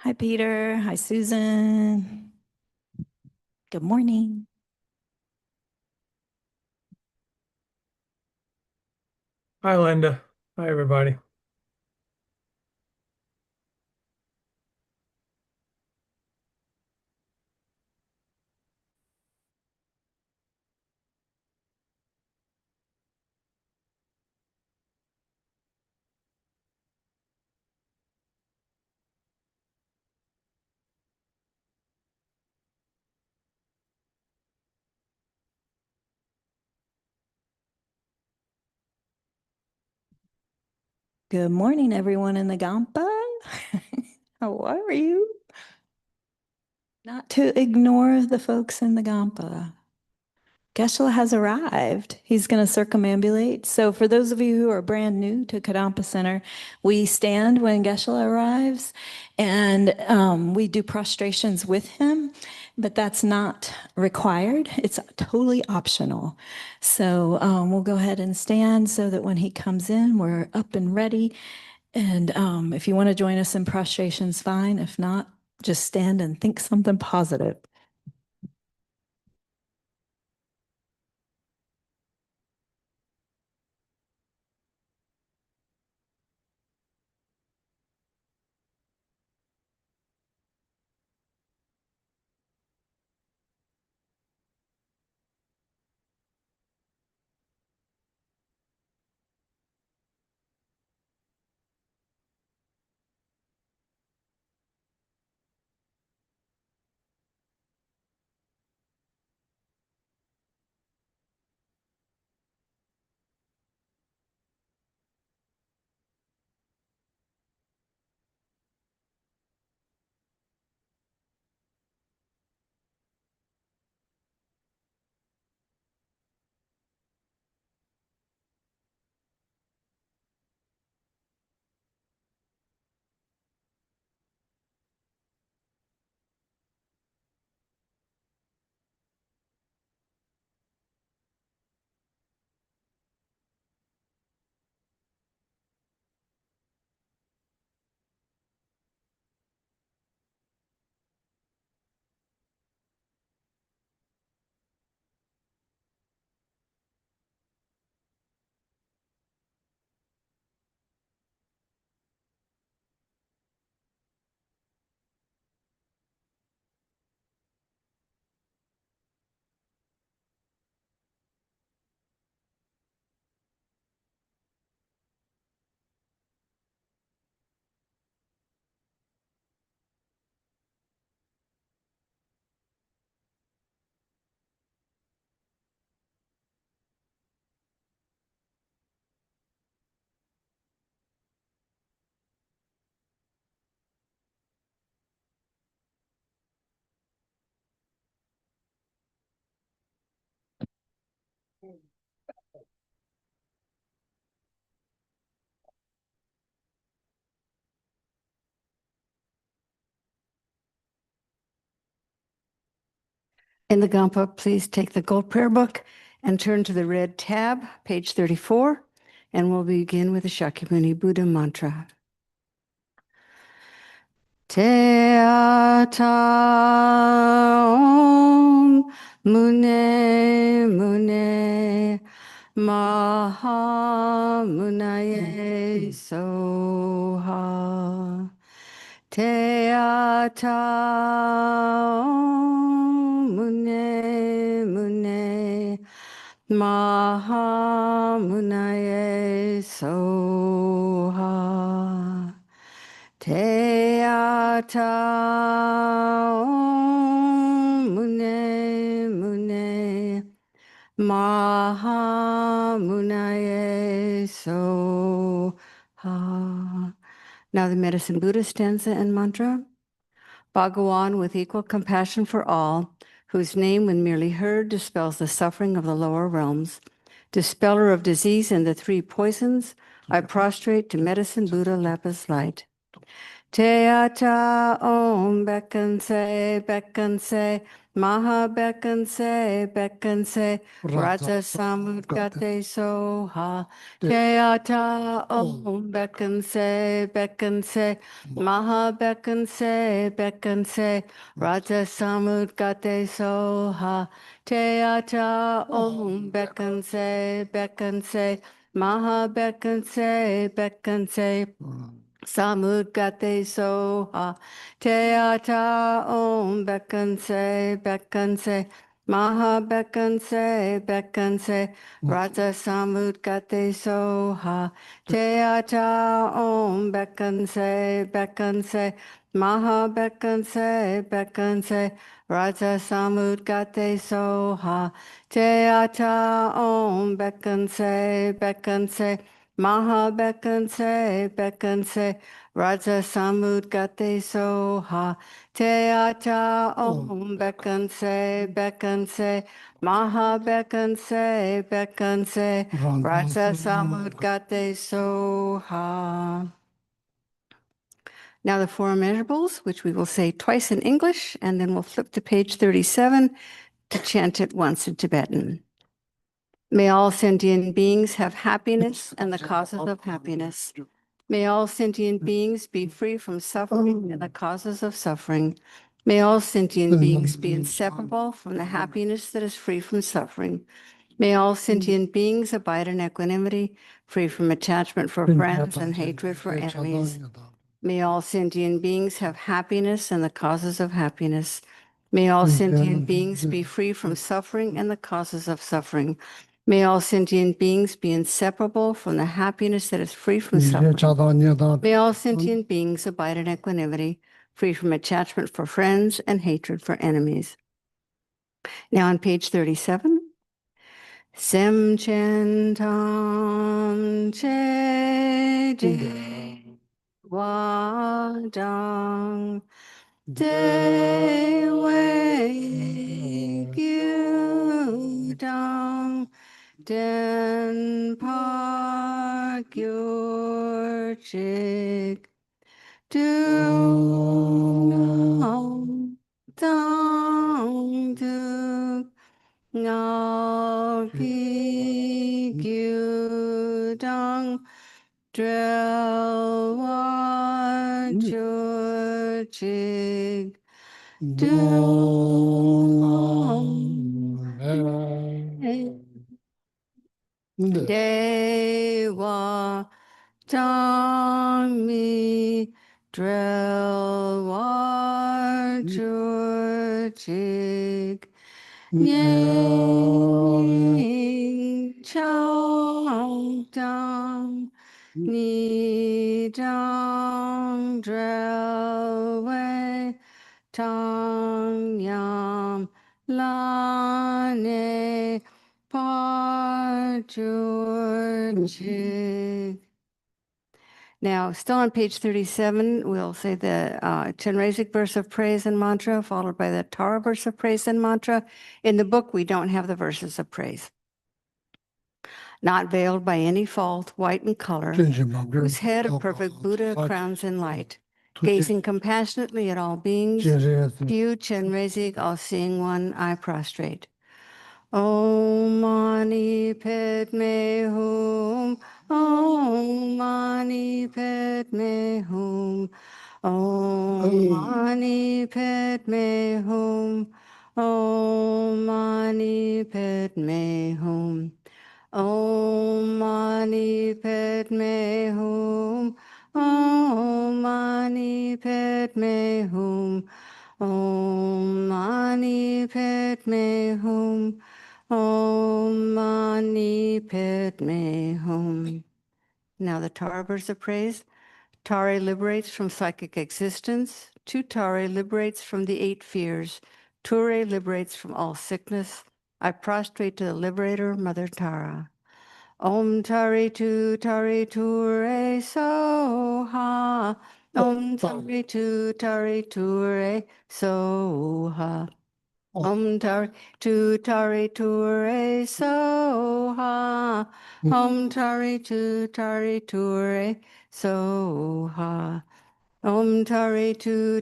Hi, Peter. Hi, Susan. Good morning. Hi, Linda. Hi, everybody. Good morning, everyone in the Gampa. How are you? Not to ignore the folks in the Gampa. Geshe has arrived. He's going to circumambulate. So, for those of you who are brand new to Kadampa Center, we stand when Geshe arrives and we do prostrations with him, but that's not required. It's totally optional. So, we'll go ahead and stand so that when he comes in, we're up and ready. And if you want to join us in prostrations, fine. If not, just stand and think something positive. In the Gampa, please take the gold prayer book and turn to the red tab, page 34, and we'll begin with the Shakyamuni Buddha mantra. Te ata om mune mune maha munaye soha. Te ata om mune mune maha munaye soha. Te ata om mune mune maha munaye soha. Now the Medicine Buddha stanza and mantra. Bhagawan, with equal compassion for all, whose name, when merely heard, dispels the suffering of the lower realms, dispeller of disease and the three poisons, I prostrate to Medicine Buddha Lapis Light. Te ata om bekanse, bekanse, Maha Bekanse, Raja Samudgate Soha, Jayata Om Bekanse, Maha Bekanse, Raja Samudgate Soha, Jayata Om Bekanse, Maha Bekanse, Samudgate Soha, Teata Om Bekanse, Maha Bekanse, Raja Samudgate Soha, Teata Om Bekanse, Maha Bekanse, Raja Samudgate Soha, Teata Om Bekanse, Maha Bekanse, Raja Samudgate Soha, Teata Om Bekanse, Maha Bekanse, Raja Samudgate Soha. Now the four immeasurables, which we will say twice in English, and then we'll flip to page 37 to chant it once in Tibetan. May all sentient beings have happiness and the causes of happiness. May all sentient beings be free from suffering and the causes of suffering. May all sentient beings be inseparable from the happiness that is free from suffering. May all sentient beings abide in equanimity, free from attachment for friends and hatred for enemies. May all sentient beings have happiness and the causes of happiness. May all sentient beings be free from suffering and the causes of suffering. May all sentient beings be inseparable from the happiness that is free from suffering. May all sentient beings abide in equanimity, free from attachment for friends and hatred for enemies. Now on page 37. Sem chen tam che de wa dang de wei gyu dang den pa gyur chik du ngao dang du ngao pi gyu dang drel wa chur chik du ngao de wa dang mi drel wa chur chik Ning chong dang ni dang drel wei tang yam la ne par chur chik. Now, still on page 37, we'll say the Chenrezig verse of praise and mantra, followed by the Tara verse of praise and mantra. In the book, we don't have the verses of praise. Not veiled by any fault, white in color, whose head of perfect Buddha crowns in light, gazing compassionately at all beings, to you, Chenrezig, all-seeing one, I prostrate. Om Mani Padme Hum. Om Mani Padme Hum. Om Mani Padme Hum. Om Mani Padme Hum. Om Mani Padme Hum. Om Mani Padme Hum. Om Mani Padme Hum. Om Mani Padme Hum. Now the Tara verse of praise. Tare liberates from psychic existence. Tutare liberates from the 8 fears. Ture liberates from all sickness. I prostrate to the liberator, Mother Tara. Om Tare Tu Tare Ture Soha. Om Tare Tu Tare Ture Soha. Om Tare Tu Tare Ture Soha. Om Tare Tu Tare Ture Soha. Om tare tu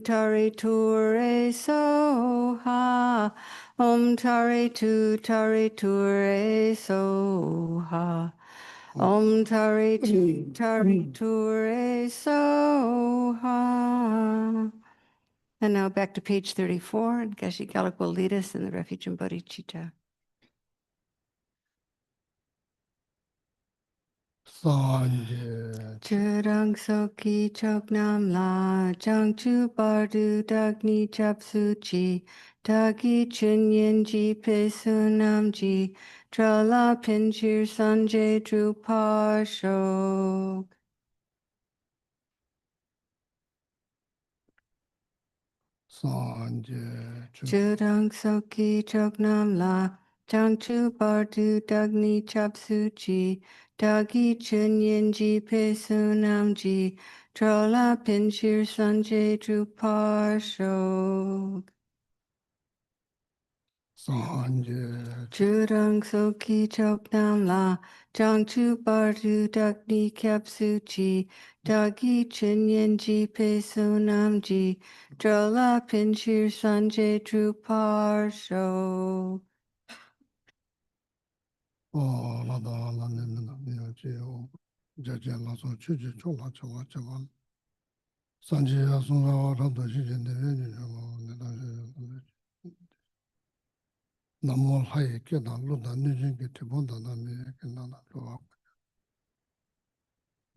re so ha. Om tare tu re so ha. Om tare tu re so ha. And now back to page 34, and Geshe Galak will lead us in the Refuge and Bodhicitta. Sanje Churang soki chok nam la, jang chu bardu dagni chap suchi, dagi chun yin ji pe sunam ji, trala pinchir sanje drupa shok. Sanje Churang soki chok nam la, jang chu bardu dagni chap suchi, dagi chun yin ji pe sunam ji, trala pinchir sanje drupa shok. Sanje Churang soki chok nam la, jang chu bardu dagni kyap suchi, dagi chin yen ji pe sunam ji, drala pinchir sanje drupar shok. Lada Lanina Neo Jaja Lazo Chuji Chola Chola Chavan Sanje Asunga Rado Shijin Namol Hai Keda Luda Nijin Tibunda Nami Kenana Loa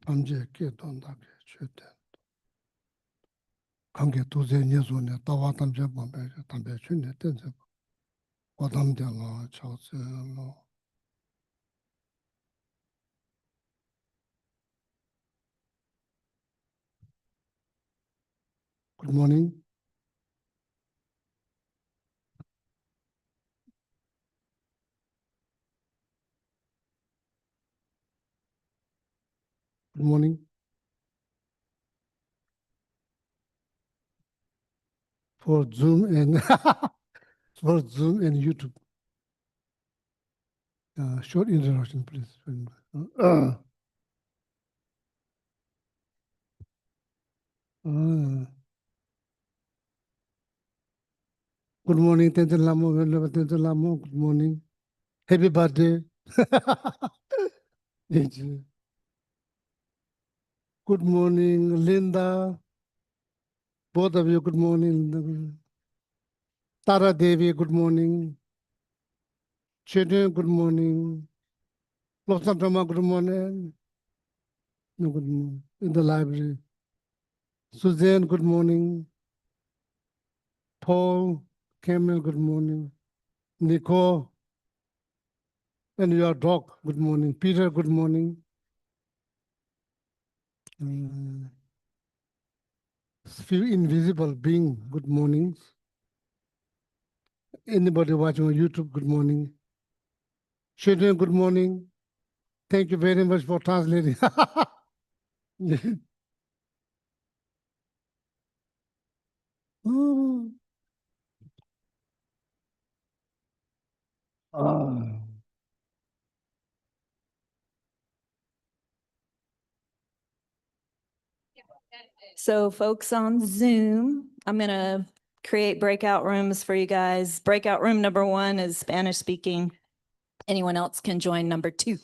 Tamje Kedonda Chute Kange Tuze Nizune Tawa Tamje Bambe Tambe Chune Tense Wadam Dela Chause Lo. Good morning. Good morning. For Zoom and for Zoom and YouTube. Short introduction, please. Good morning, Tenzin Lamo, Tenzin Lamo. Good morning. Happy birthday. Good morning, Linda. Both of you, good morning. Tara Devi, good morning. Chedun, good morning. Losantama, good morning. No, good morning. In the library. Suzanne, good morning. Paul, Camille, good morning. Nicole, and your dog, good morning. Peter, good morning. Few invisible being, good mornings. Anybody watching on YouTube, good morning. Children, good morning. Thank you very much for translating. Oh. Ah. So, folks on Zoom, I'm going to create breakout rooms for you guys. Breakout room number 1 is Spanish speaking. Anyone else can join number 2.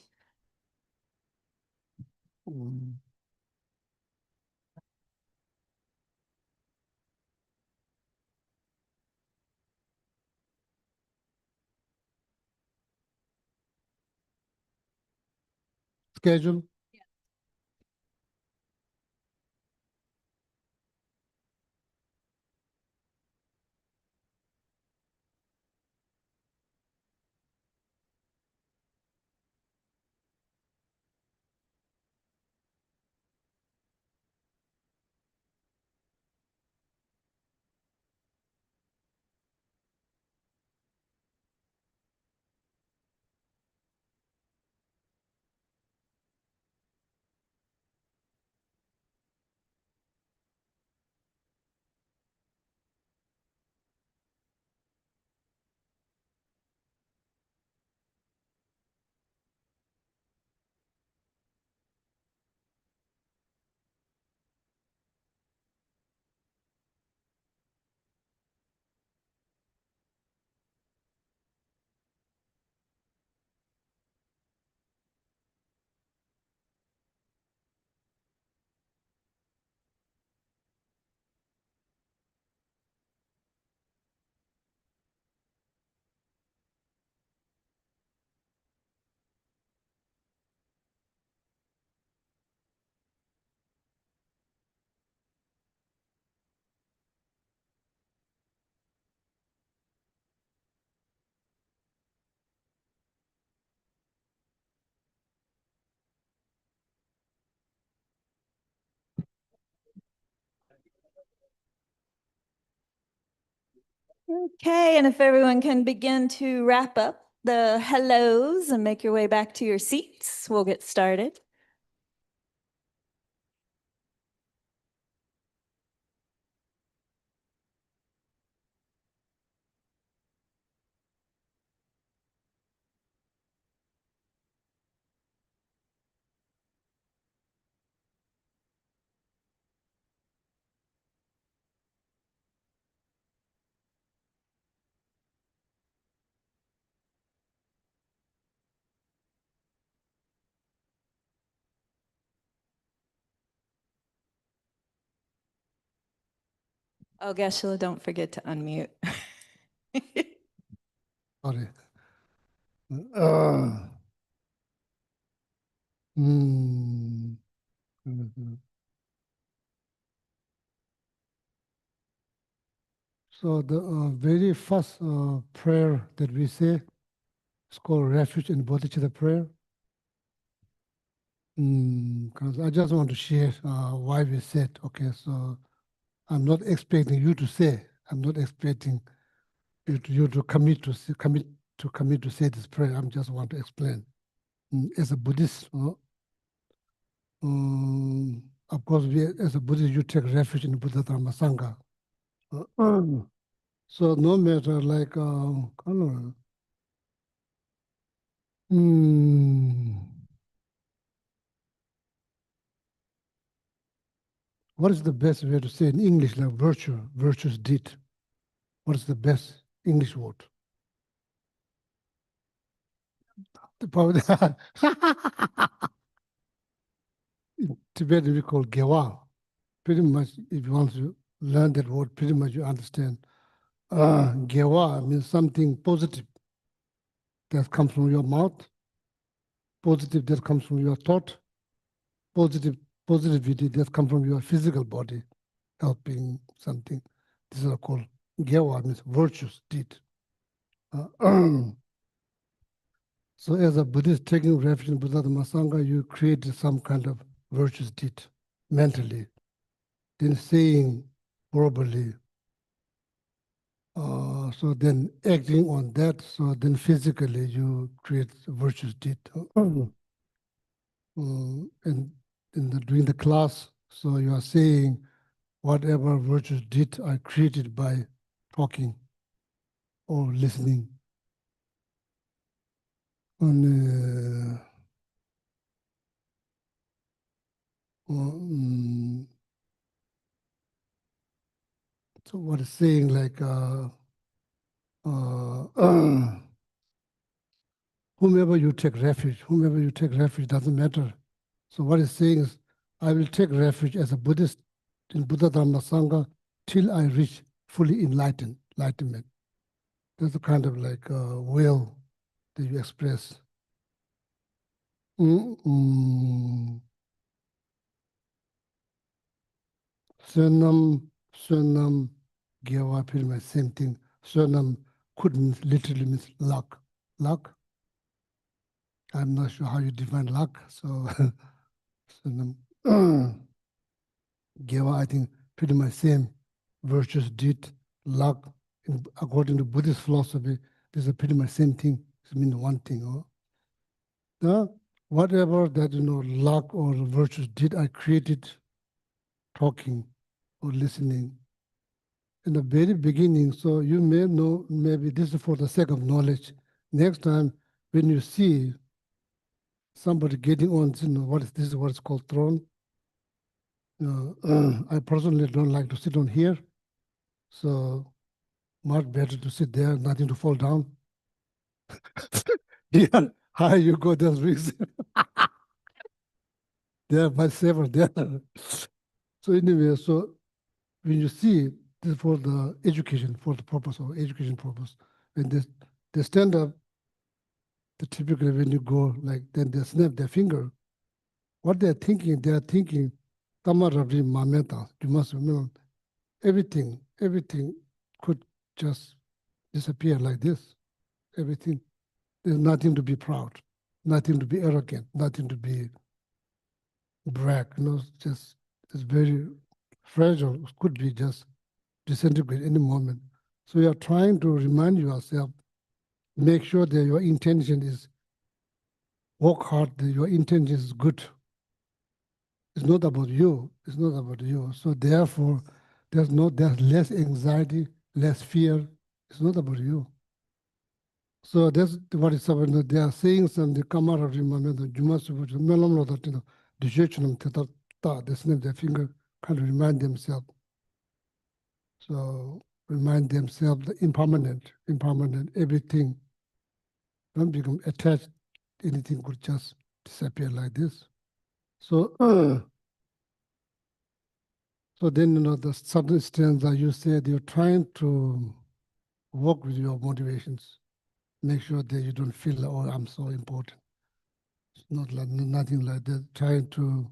Schedule. Okay, and if everyone can begin to wrap up the hellos and make your way back to your seats, we'll get started. Oh, Geshe-la, don't forget to unmute. Sorry. Uh, mm, mhm. So the very first prayer that we say is called refuge and bodhicitta prayer. Because I just want to share why we said, okay, so I'm not expecting you to say, I'm not expecting you to commit to commit to say this prayer. I just want to explain. As a Buddhist, of course, as a Buddhist, you take refuge in Buddha Dharma Sangha. So no matter like, I don't know, what is the best way to say in English, like virtue, virtuous deed? What is the best English word? In Tibetan, we call gewa. Pretty much, if you want to learn that word, pretty much you understand. Gewa means something positive that comes from your mouth, positive that comes from your thought, positivity that comes from your physical body, helping something. These are called gewa, means virtuous deed. So as a Buddhist taking refuge in Buddha Dhamma Sangha, you create some kind of virtuous deed mentally, then saying verbally. So then acting on that, so then physically you create a virtuous deed. And during the class, so you are saying whatever virtuous deed are created by talking or listening. And, so what is saying like whomever you take refuge doesn't matter. So what it's saying is, I will take refuge as a Buddhist in Buddha Dharma Sangha till I reach fully enlightenment. That's the kind of like will that you express. Surnam, Surnam, Gyawa, pretty much same thing. Surnam could mean, literally means luck. Luck. I'm not sure how you define luck. So, Surnam, Gyawa, I think pretty much same. Virtuous deed, luck. According to Buddhist philosophy, this is pretty much same thing. It means one thing. Whatever that, luck or virtuous deed I created, talking or listening, in the very beginning, so you may know, maybe this is for the sake of knowledge. Next time, when you see somebody getting on, this is what it's called throne. I personally don't like to sit on here, so much better to sit there, nothing to fall down. Yeah, higher you go, there's risk. There, much safer there. So anyway, so when you see this for the education, for the purpose of education purpose, when they stand up, typically when you go like, then they snap their finger. What they are thinking, Tamarabri Mameta. You must remember, everything could just disappear like this. Everything. There's nothing to be proud, nothing to be arrogant, nothing to be brag. Just it's very fragile. It could be just disintegrate any moment. So you are trying to remind yourself, make sure that your intention is work hard, that your intention is good. It's not about you. It's not about you. So therefore, there's less anxiety, less fear. It's not about you. So that's what is happening. They are saying something come out of the Juma Subuchu, Melam that the church they snap their finger, kind of remind themselves. So remind themselves the impermanent, everything. Don't become attached. Anything could just disappear like this. So so then the certain stanza you said you're trying to work with your motivations. Make sure that you don't feel like, oh, I'm so important. It's not like nothing like that. Trying to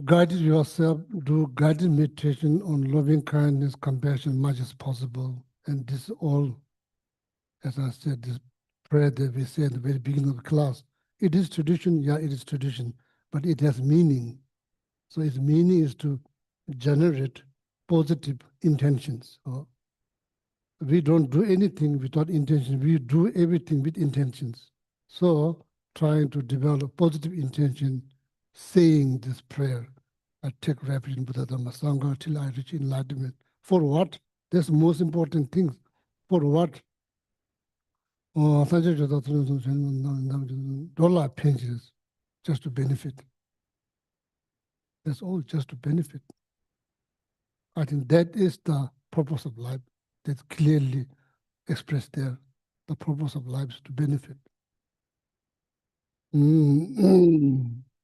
guide yourself, do guided meditation on loving kindness, compassion, much as possible. And this all, as I said, this prayer that we said at the very beginning of the class, it is tradition, yeah, it is tradition, but it has meaning. So its meaning is to generate positive intentions. We don't do anything without intention. We do everything with intentions. So trying to develop positive intention, saying this prayer, I take refuge in Buddha Dhamma Sangha till I reach enlightenment. For what? That's the most important thing. For what? Dollar pensions, just to benefit. That's all, just to benefit. I think that is the purpose of life. That's clearly expressed there. The purpose of life is to benefit.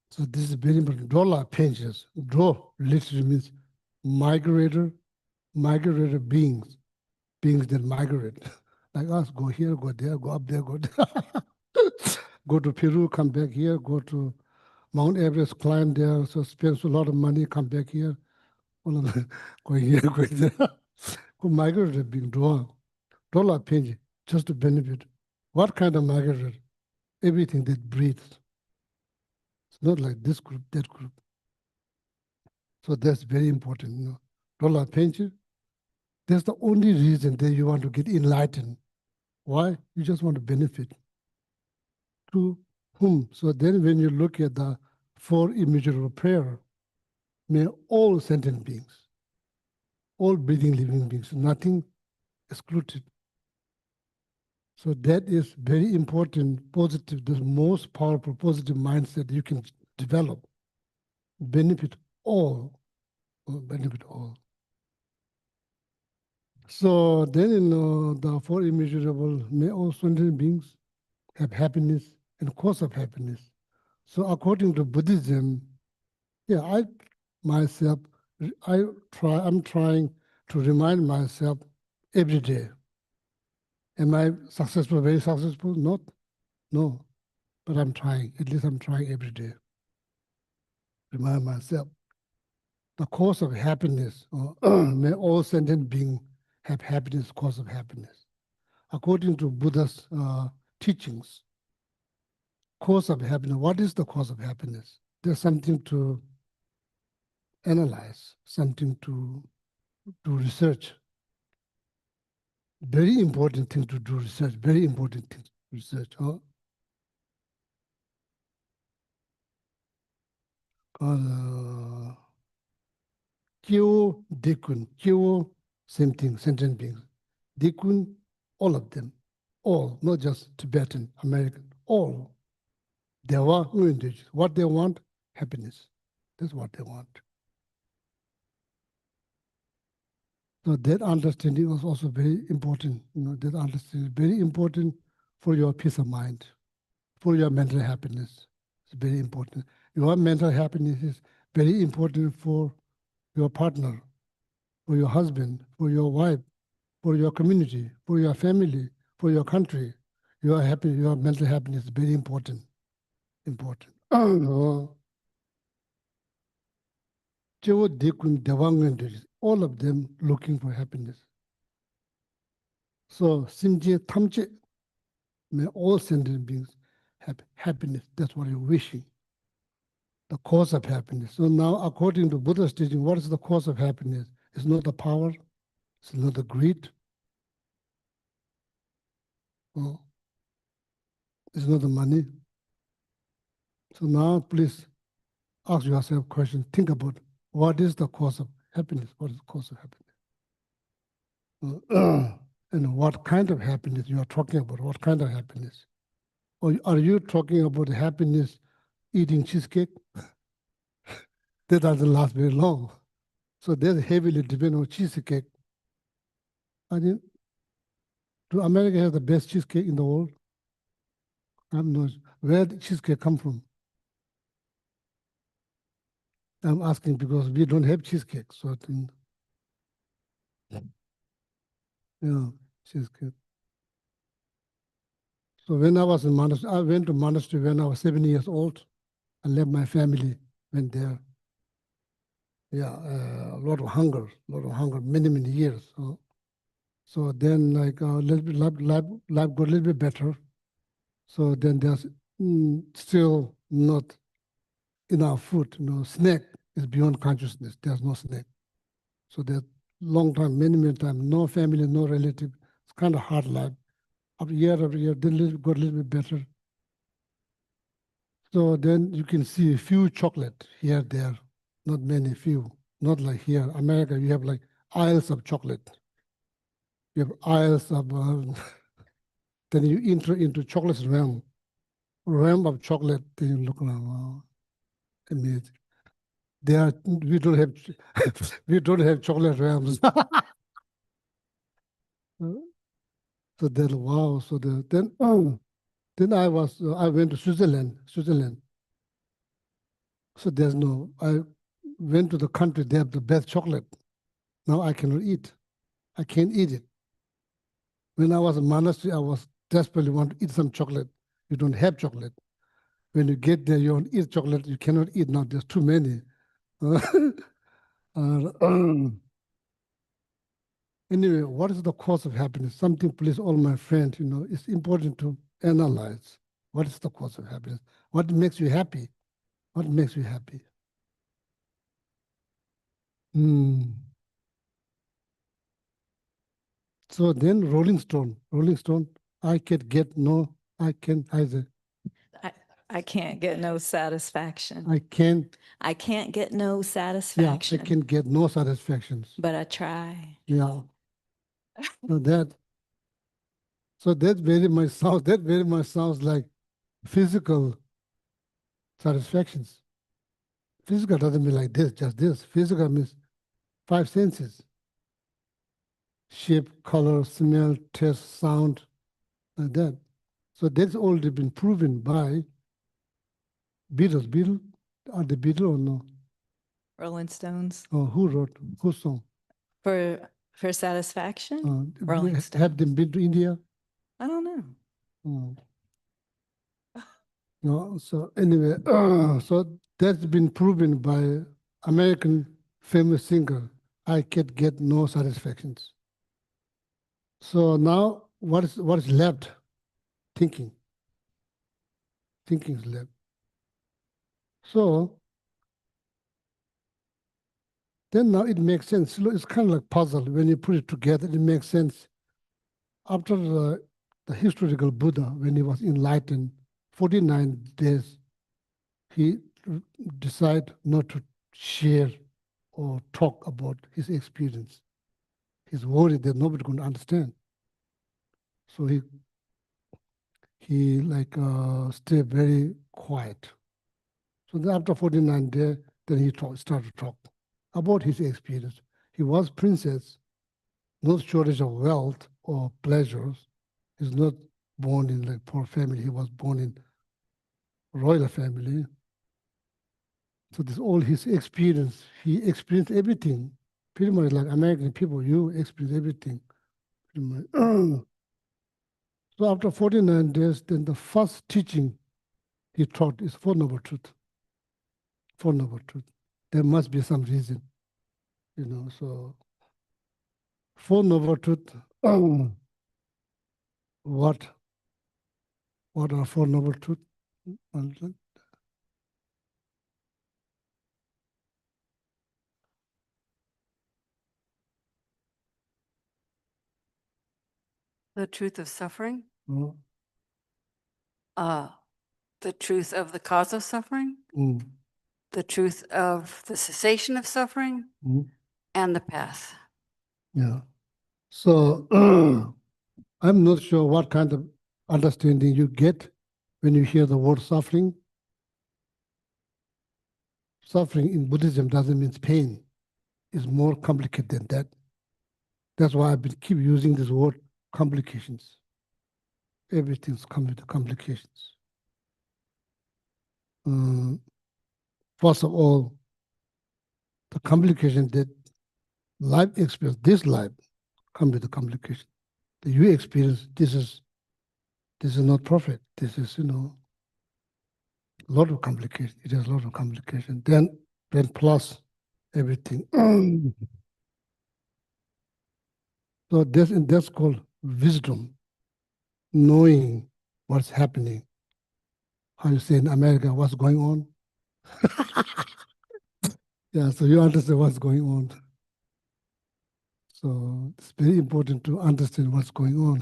So this is very important. Dollar pensions. Draw literally means migrator beings that migrate. Like us, go here, go there, go up there, go there. Go to Peru, come back here, go to Mount Everest, climb there, so spend a lot of money, come back here. All of them, go here, go there. Go migrate being drawn. Dollar pension, just to benefit. What kind of migrator? Everything that breathes. It's not like this group, that group. So that's very important. Dollar pension, that's the only reason that you want to get enlightened. Why? You just want to benefit. To whom? So then when you look at the four immeasurable prayer, may all sentient beings, all breathing living beings, nothing excluded. So that is very important, positive, the most powerful positive mindset you can develop. Benefit all, benefit all. So then the four immeasurable, may all sentient beings have happiness and cause of happiness. So according to Buddhism, yeah, I'm trying to remind myself every day. Am I successful, very successful? Not, no. But I'm trying, at least I'm trying every day. Remind myself. The cause of happiness, may all sentient beings have happiness, cause of happiness. According to Buddha's teachings, cause of happiness, what is the cause of happiness? There's something to analyze, something to do research. Very important thing to do research, very important thing to research. Kyo, Dekun, Kyo, same thing, sentient beings. Dekun, all of them, all, not just Tibetan, American, all. Dewa, what they want, happiness. That's what they want. So that understanding was also very important. That understanding is very important for your peace of mind, for your mental happiness. It's very important. Your mental happiness is very important for your partner, for your husband, for your wife, for your community, for your family, for your country. Your mental happiness is very important. Important. All of them looking for happiness. So Simje Tamche, may all sentient beings have happiness. That's what you're wishing. The cause of happiness. So now, according to Buddha's teaching, what is the cause of happiness? It's not the power, It's not the greed. Oh, it's not the money. So now please ask yourself questions. Think about what is the cause of happiness? What is the cause of happiness? And what kind of happiness you are talking about? What kind of happiness? Or are you talking about happiness eating cheesecake? That doesn't last very long. So that heavily depend on cheesecake. I mean, do America have the best cheesecake in the world? I'm not. Where did cheesecake come from? I'm asking because we don't have cheesecake. So I think, yeah, cheesecake. So when I was in monastery, I went to monastery when I was 7 years old. I left my family, went there. Yeah, a lot of hunger, many, many years. So then like a little bit, life got a little bit better. So then there's still not enough food. Snack is beyond consciousness. There's no snack. So that long time, many, many times, no family, no relative. It's kind of hard life. After year, then got a little bit better. So then you can see a few chocolate here, there, not many, few. Not like here, America, you have like aisles of chocolate. You have aisles of, then you enter into chocolate realm of chocolate, then you look around, wow, amazing. We don't have, we don't have chocolate realms. So then, wow, then I went to Switzerland. So I went to the country, they have the best chocolate. Now I cannot eat. I can't eat it. When I was in monastery, I was desperately want to eat some chocolate. You don't have chocolate. When you get there, you don't eat chocolate. You cannot eat now. There's too many. Anyway, what is the cause of happiness? Something, please, all my friends, it's important to analyze. What is the cause of happiness? What makes you happy? What makes you happy? Hmm. So then Rolling Stone, I can get no, I can, I, I can't get no satisfaction. I can, I can't get no yeah, I satisfaction, can get no satisfactions. but I try. Yeah. So that very much sounds like physical satisfactions. Physical doesn't mean like this, just this. Physical means five senses: shape, color, smell, taste, sound, like that. So that's already been proven by Beatles. Are the Beatles or no? Rolling Stones Or who wrote, whose song? for satisfaction. Rolling Have Stones. them been to India? I don't know. Mm. No, so anyway, so that's been proven by American famous singer. I can get no satisfactions. So now what is left? Thinking. Thinking is left. So then now it makes sense. It's kind of like puzzle. When you put it together, it makes sense. After the historical Buddha, when he was enlightened, 49 days, he decided not to share or talk about his experience. He's worried that nobody going to understand. So he like stayed very quiet. So then after 49 days, then he started to talk about his experience. He was princess, no shortage of wealth or pleasures. He's not born in like poor family. He was born in royal family. So this all his experience. He experienced everything. Pretty much like American people, you experience everything. Pretty much. So after 49 days, then the first teaching he taught is Four Noble Truth. Four Noble Truth. There must be some reason, so Four Noble Truth, what are Four Noble Truth? The truth of suffering? Uh, The truth of the cause of suffering? mm, The truth of the cessation of suffering? mm, And the path. yeah. So I'm not sure what kind of understanding you get when you hear the word suffering. Suffering in Buddhism doesn't mean pain. It's more complicated than that. That's why I've been keep using this word complications. Everything's come with complications. First of all, the complication that life experience, this life, come with the complication. That you experience, this is not perfect. This is, a lot of complication. It has a lot of complication. Then plus everything. So that's called wisdom, knowing what's happening. How you say in America, what's going on? Yeah, so you understand what's going on. So it's very important to understand what's going on.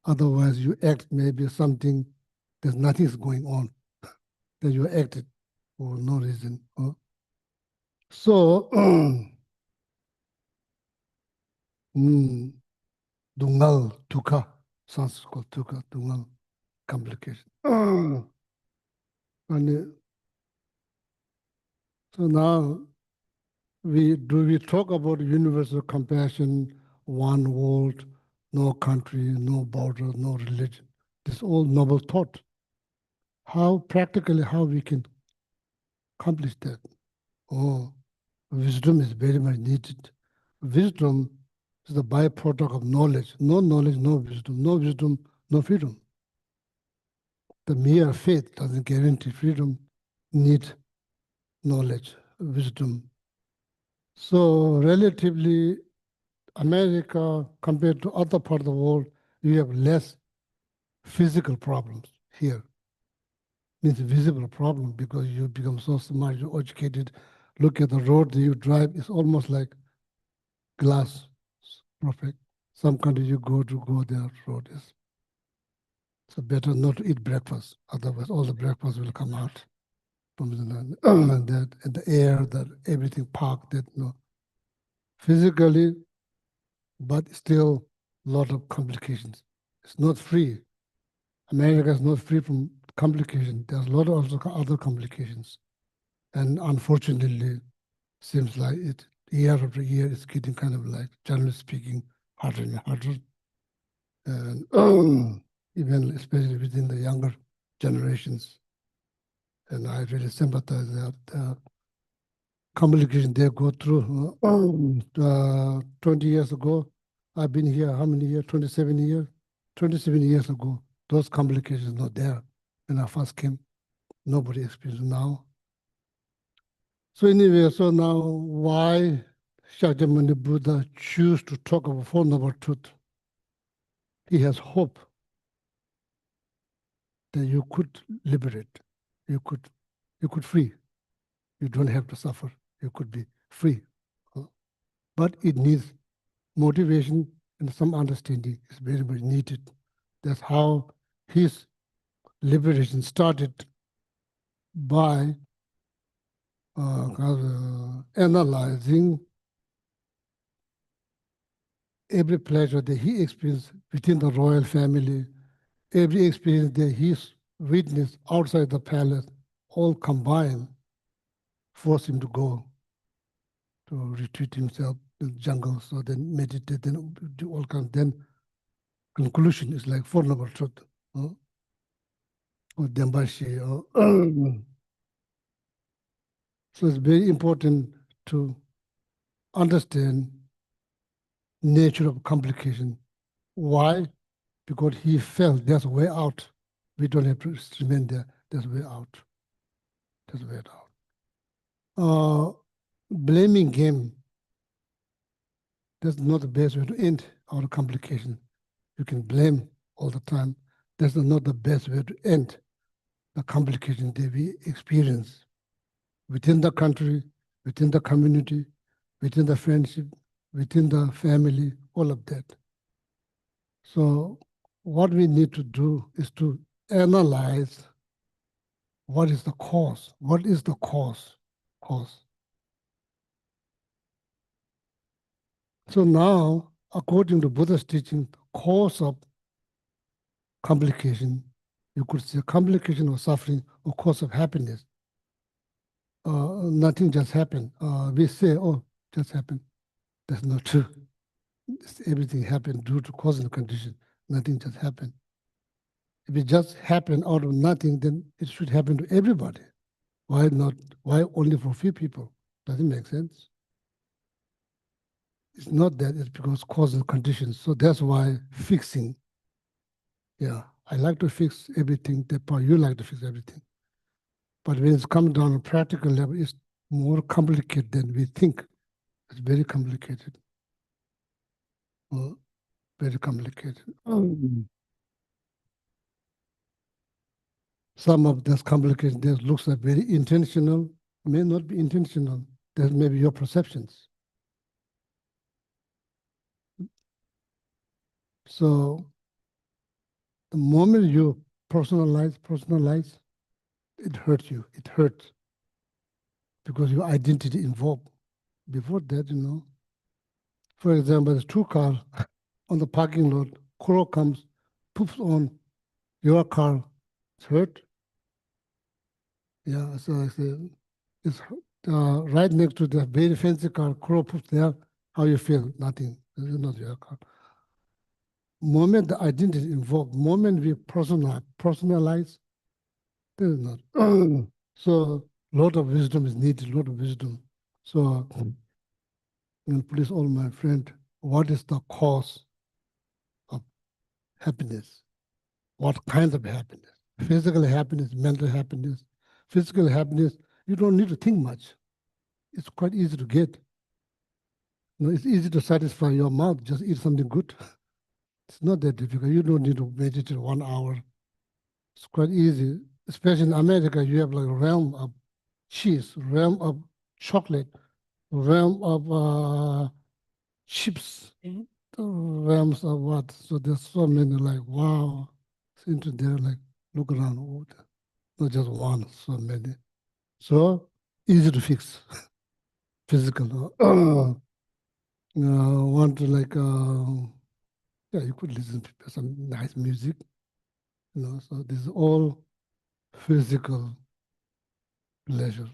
Otherwise, you act maybe something, there's nothing is going on. Then you acted for no reason. So, dungal, tuka, sounds called tuka, dungal, complication. And so now we talk about universal compassion, one world, no country, no border, no religion. This all noble thought. How practically how we can accomplish that? Oh, wisdom is very much needed. Wisdom is the byproduct of knowledge. No knowledge, no wisdom. No wisdom, no freedom. The mere faith doesn't guarantee freedom. Need knowledge, wisdom. So relatively, America compared to other part of the world, you have less physical problems here. Means visible problem because you become so smart, you're educated. Look at the road that you drive, it's almost like glass, perfect. Some country you go there, road is. So better not to eat breakfast, otherwise all the breakfast will come out from that, and the air, that everything parked, that physically, but still a lot of complications. It's not free. America is not free from complications. There's a lot of also other complications. And unfortunately, seems like it year after year it's getting kind of like, generally speaking, harder and harder. And even especially within the younger generations. And I really sympathize that complication they go through. 20 years ago, I've been here, how many years? 27 years? 27 years ago, those complications not there. When I first came, nobody experienced now. So anyway, so now why Shakyamuni Buddha choose to talk about Four Noble Truth? He has hope that you could liberate, you could free. You don't have to suffer. You could be free. But it needs motivation and some understanding is very much needed. That's how his liberation started by analyzing every pleasure that he experienced within the royal family, every experience that he's witnessed outside the palace, all combined, force him to go to retreat himself in the jungle, so then meditate, then do all kinds. Then conclusion is like Four Noble Truth, or Dembashi. So it's very important to understand nature of complication. Why? Because he felt there's a way out. We don't have to remain there. There's a way out. There's a way out. Blaming game, that's not the best way to end our complication. You can blame all the time. That's not the best way to end the complication that we experience within the country, within the community, within the friendship, within the family, all of that. So what we need to do is to analyze what is the cause. What is the cause? Cause. So now, according to Buddha's teaching, cause of complication, you could say complication of suffering or cause of happiness. Nothing just happened. We say, oh, just happened. That's not true. Everything happened due to cause and condition. Nothing just happened. If it just happened out of nothing, then it should happen to everybody. Why not? Why only for few people? Doesn't make sense. It's not that, it's because cause and conditions. So that's why fixing. Yeah, I like to fix everything. That part you like to fix everything. But when it's come down on a practical level, it's more complicated than we think. It's very complicated. Very complicated. Some of this complication that looks like very intentional, may not be intentional. That may be your perceptions. So the moment you personalize, it hurts you. It hurts because your identity involved. Before that, for example, there's two cars on the parking lot. Crow comes, poops on your car. It's hurt. Yeah, so it's right next to the very fancy car. Crow poops there. How you feel? Nothing. This is not your car. Moment the identity involved, moment we personalize, this is not. So a lot of wisdom is needed, a lot of wisdom. So, and please, all my friend, what is the cause of happiness? What kind of happiness? Physical happiness, mental happiness. Physical happiness, you don't need to think much. It's quite easy to get. It's easy to satisfy your mouth, just eat something good. It's not that difficult. You don't need to meditate 1 hour. It's quite easy. Especially in America, you have like a realm of cheese, realm of chocolate, realm of chips, realms of what? So there's so many like, wow. So into there, like, look around. Oh, not just one, so many. So easy to fix. Physical. Want to like, yeah, you could listen to some nice music. So this is all physical pleasure.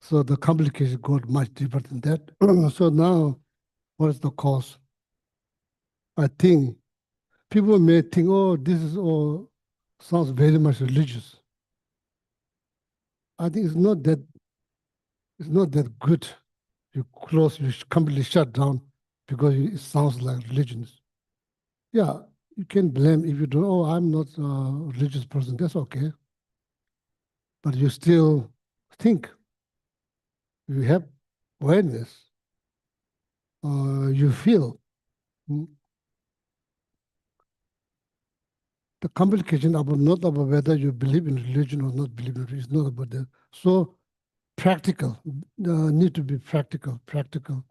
So the complication got much deeper than that. So now, what is the cause? I think people may think, oh, this is all sounds very much religious. I think it's not that good. You close, you completely shut down because it sounds like religion. Yeah, you can blame if you don't, oh, I'm not a religious person, that's okay. But you still think, you have awareness, you feel. mm, The complication about not about whether you believe in religion or not believe in religion, it's not about that. So practical, need to be practical, practical.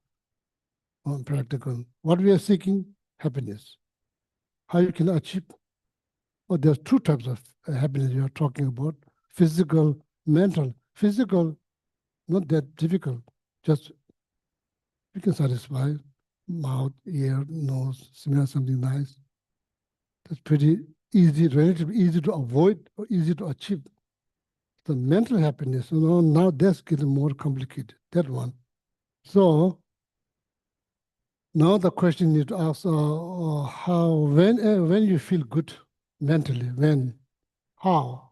What we are seeking, happiness. How you can achieve, well, there's two types of happiness you are talking about, physical, mental. Physical, not that difficult, just you can satisfy mouth, ear, nose, smell something nice. That's pretty easy, relatively easy to avoid or easy to achieve. The mental happiness, now that's getting more complicated, that one. So now the question you need to ask, when you feel good mentally, how?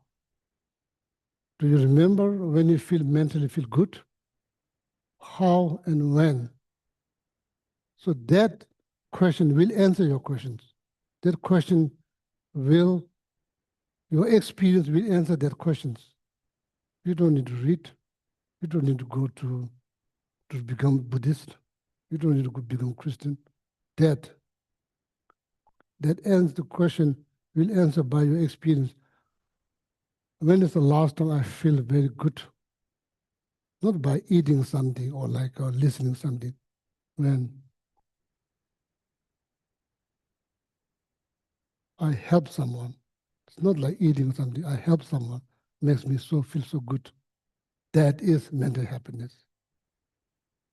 Do you remember when you feel mentally feel good? How and when? So that question will answer your questions. That question will, your experience will answer that questions. You don't need to read. You don't need to go to become Buddhist. You don't need to go become Christian. That ends the question will answer by your experience. When is the last time I feel very good? Not by eating something or like listening something. When I help someone. It's not like eating something. I help someone. Makes me feel so good. That is mental happiness.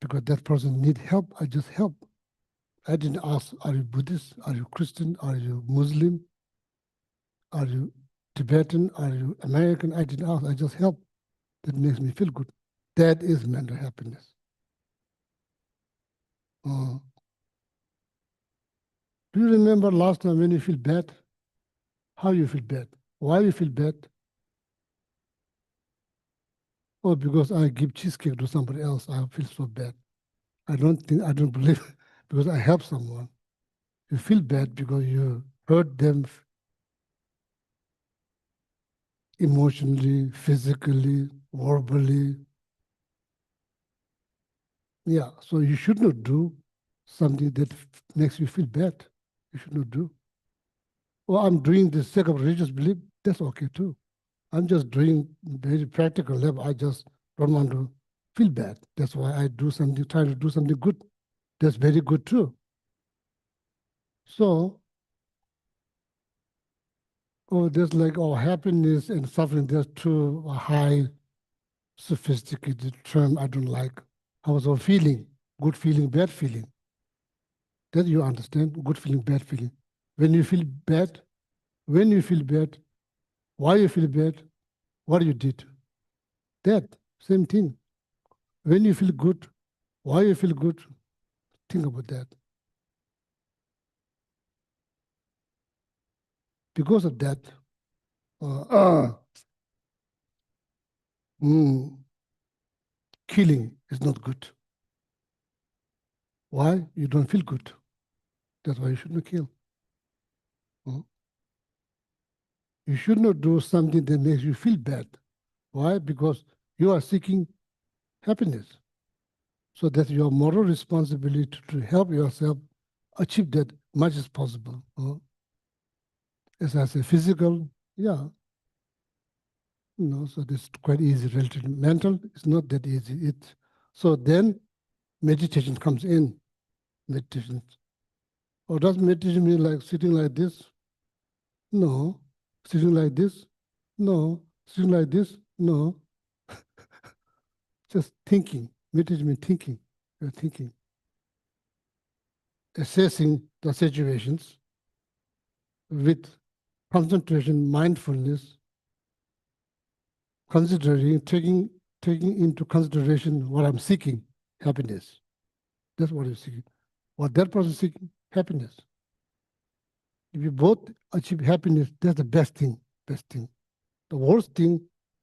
Because that person need help, I just help. I didn't ask, are you Buddhist? Are you Christian? Are you Muslim? Are you Tibetan? Are you American? I didn't ask, I just help. That makes me feel good. That is mental happiness. Uh, do you remember last time when you feel bad? How you feel bad? Why you feel bad? Oh, because I give cheesecake to somebody else, I feel so bad. I don't believe because I help someone. You feel bad because you hurt them emotionally, physically, verbally. Yeah, so you should not do something that makes you feel bad. You should not do. Well, I'm doing this sake of religious belief, that's okay too. I'm just doing very practical level. I just don't want to feel bad. That's why I do something, try to do something good. That's very good too. So, there's like, happiness and suffering, there's two high, sophisticated term I don't like. I was feeling, good feeling, bad feeling. That you understand, good feeling, bad feeling. When you feel bad, when you feel bad, why you feel bad, what you did. That, same thing. When you feel good, why you feel good, think about that. Because of that, uh, uh, mm, killing is not good. Why? You don't feel good. That's why you shouldn't kill. You should not do something that makes you feel bad. Why? Because you are seeking happiness. So that's your moral responsibility to help yourself achieve that much as possible. As I say, physical, yeah, so this is quite easy relatively. Mental is not that easy. So then meditation comes in. Meditation. Or does meditation mean like sitting like this? No. Sitting like this? No. Sitting like this? No. Just thinking. Meditation means thinking. You're thinking. Assessing the situations with concentration, mindfulness, considering, taking into consideration what I'm seeking, happiness. That's what you're seeking. What that person is seeking, happiness. If you both achieve happiness, that's the best thing, best thing. The worst thing,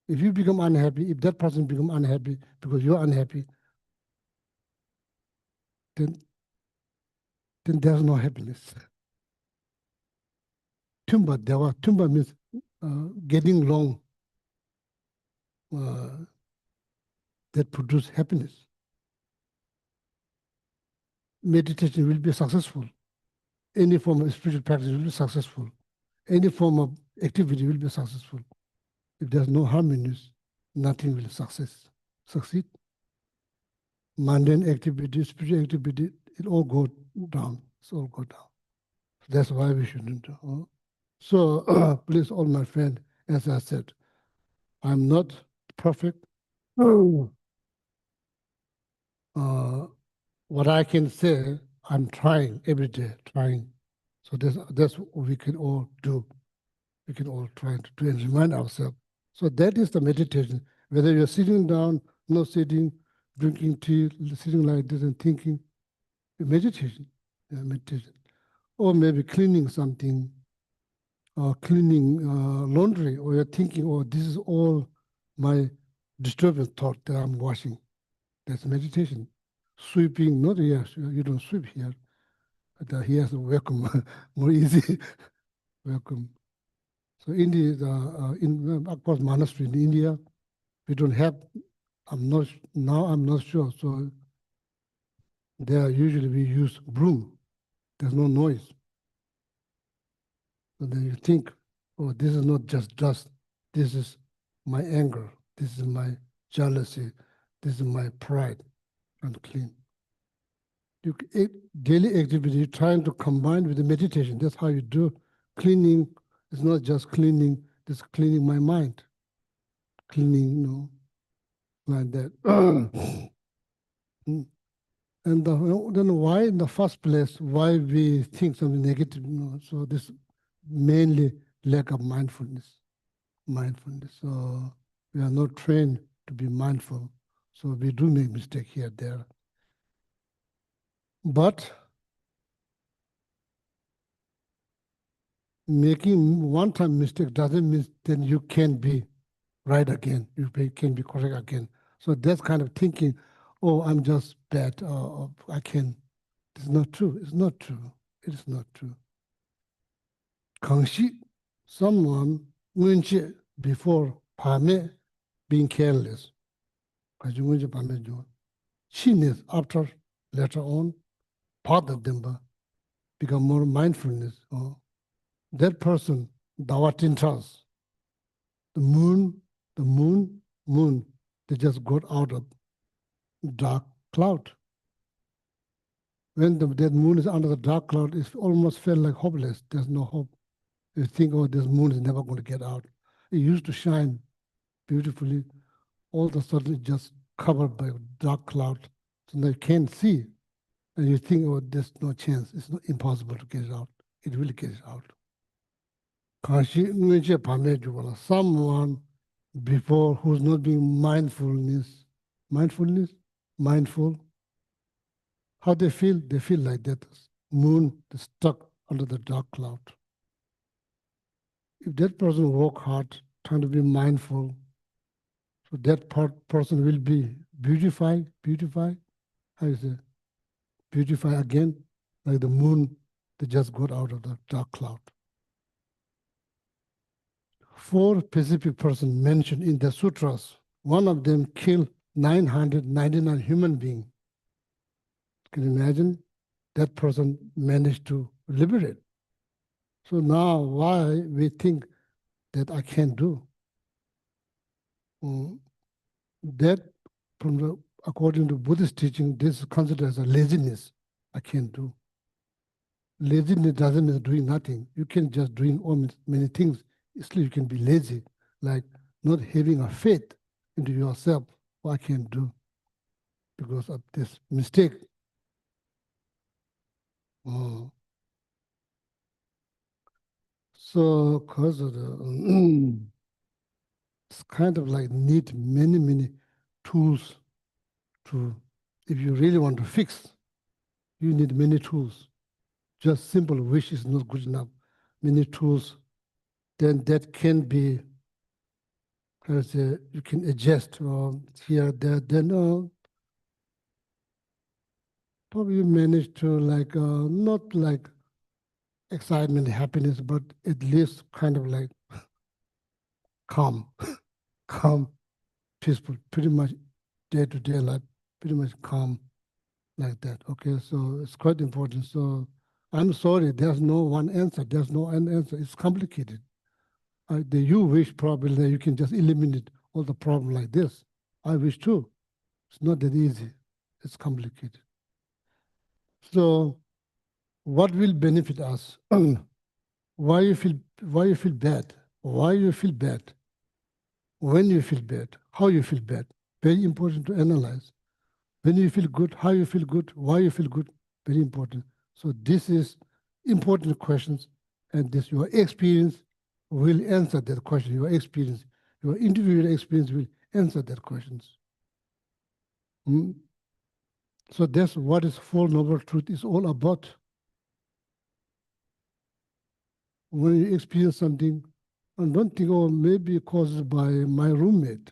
if you become unhappy, if that person become unhappy because you're unhappy, then there's no happiness. Tumba means getting along that produce happiness. Meditation will be successful. Any form of spiritual practice will be successful. Any form of activity will be successful. If there's no harmonies, nothing will succeed. Mundane activity, spiritual activity, it all go down. It's all go down. That's why we shouldn't do. So please, all my friends, as I said, I'm not perfect. Oh. What I can say, I'm trying every day, trying. So that's what we can all do. We can all try to do and remind ourselves. So that is the meditation. Whether you're sitting down, not sitting, drinking tea, sitting like this and thinking, meditation, meditation. Or maybe cleaning something, or cleaning laundry, or you're thinking, oh, this is all my disturbance thought that I'm washing. That's meditation. Sweeping, not here, you don't sweep here. But here, welcome, more easy, welcome. So in of course, monastery in India, we don't have, I'm not sure. So there usually we use broom. There's no noise. So then you think, oh, this is not just dust. This is my anger. This is my jealousy. This is my pride. And clean. Daily activity, trying to combine with the meditation. That's how you do cleaning is not just cleaning, it's cleaning my mind, cleaning, like that. And then why in the first place, why we think something negative? So this mainly lack of mindfulness. So we are not trained to be mindful. So we do make mistake here, there. But making one-time mistake doesn't mean then you can be right again. Can be correct again. So that's kind of thinking, oh, I'm just bad, or I can. It's not true. It's not true. It is not true. Kangxi, someone ngunche before pame being careless. Kaji ngunche pame jo. Chinese after later on, part of them become more mindfulness. That person, dawatin trans, the moon, they just got out of dark cloud. When that moon is under the dark cloud, it almost felt like hopeless. There's no hope. You think, oh, this moon is never going to get out. It used to shine beautifully. All of a sudden, it's just covered by dark cloud. So now you can't see. And you think, oh, there's no chance. It's not impossible to get it out. It will get it out. Someone before who's not being mindful, how they feel like that moon is stuck under the dark cloud. If that person work hard, trying to be mindful, so that person will be beautify, how you say, beautify again, like the moon that just got out of the dark cloud. 4 specific persons mentioned in the sutras. One of them killed 999 human beings. Can you imagine? That person managed to liberate. So now why we think that I can't do? That, according to Buddhist teaching, this is considered as a laziness. I can't do. Laziness doesn't mean doing nothing. You can just doing many things. Still you can be lazy, like not having a faith into yourself. What I can do because of this mistake. So because of the, it's kind of like need many tools to, if you really want to fix, you need many tools. Just simple wish is not good enough. Many tools, then that can be, you can adjust here, there, then probably you manage to like, not like excitement, happiness, but at least kind of like calm, calm, peaceful, pretty much day-to-day life, pretty much calm like that. Okay, so it's quite important. So I'm sorry, there's no one answer. There's no one answer. It's complicated. You wish probably that you can just eliminate all the problem like this. I wish too. It's not that easy. It's complicated. So what will benefit us? Why you feel bad? Why you feel bad? When you feel bad? How you feel bad? Very important to analyze. When you feel good, how you feel good, why you feel good, very important. So this is important questions, and this your experience will answer that question. Your experience, your individual experience will answer that questions. So that's what is Four Noble Truth is all about. When you experience something, and don't think, oh, maybe caused by my roommate.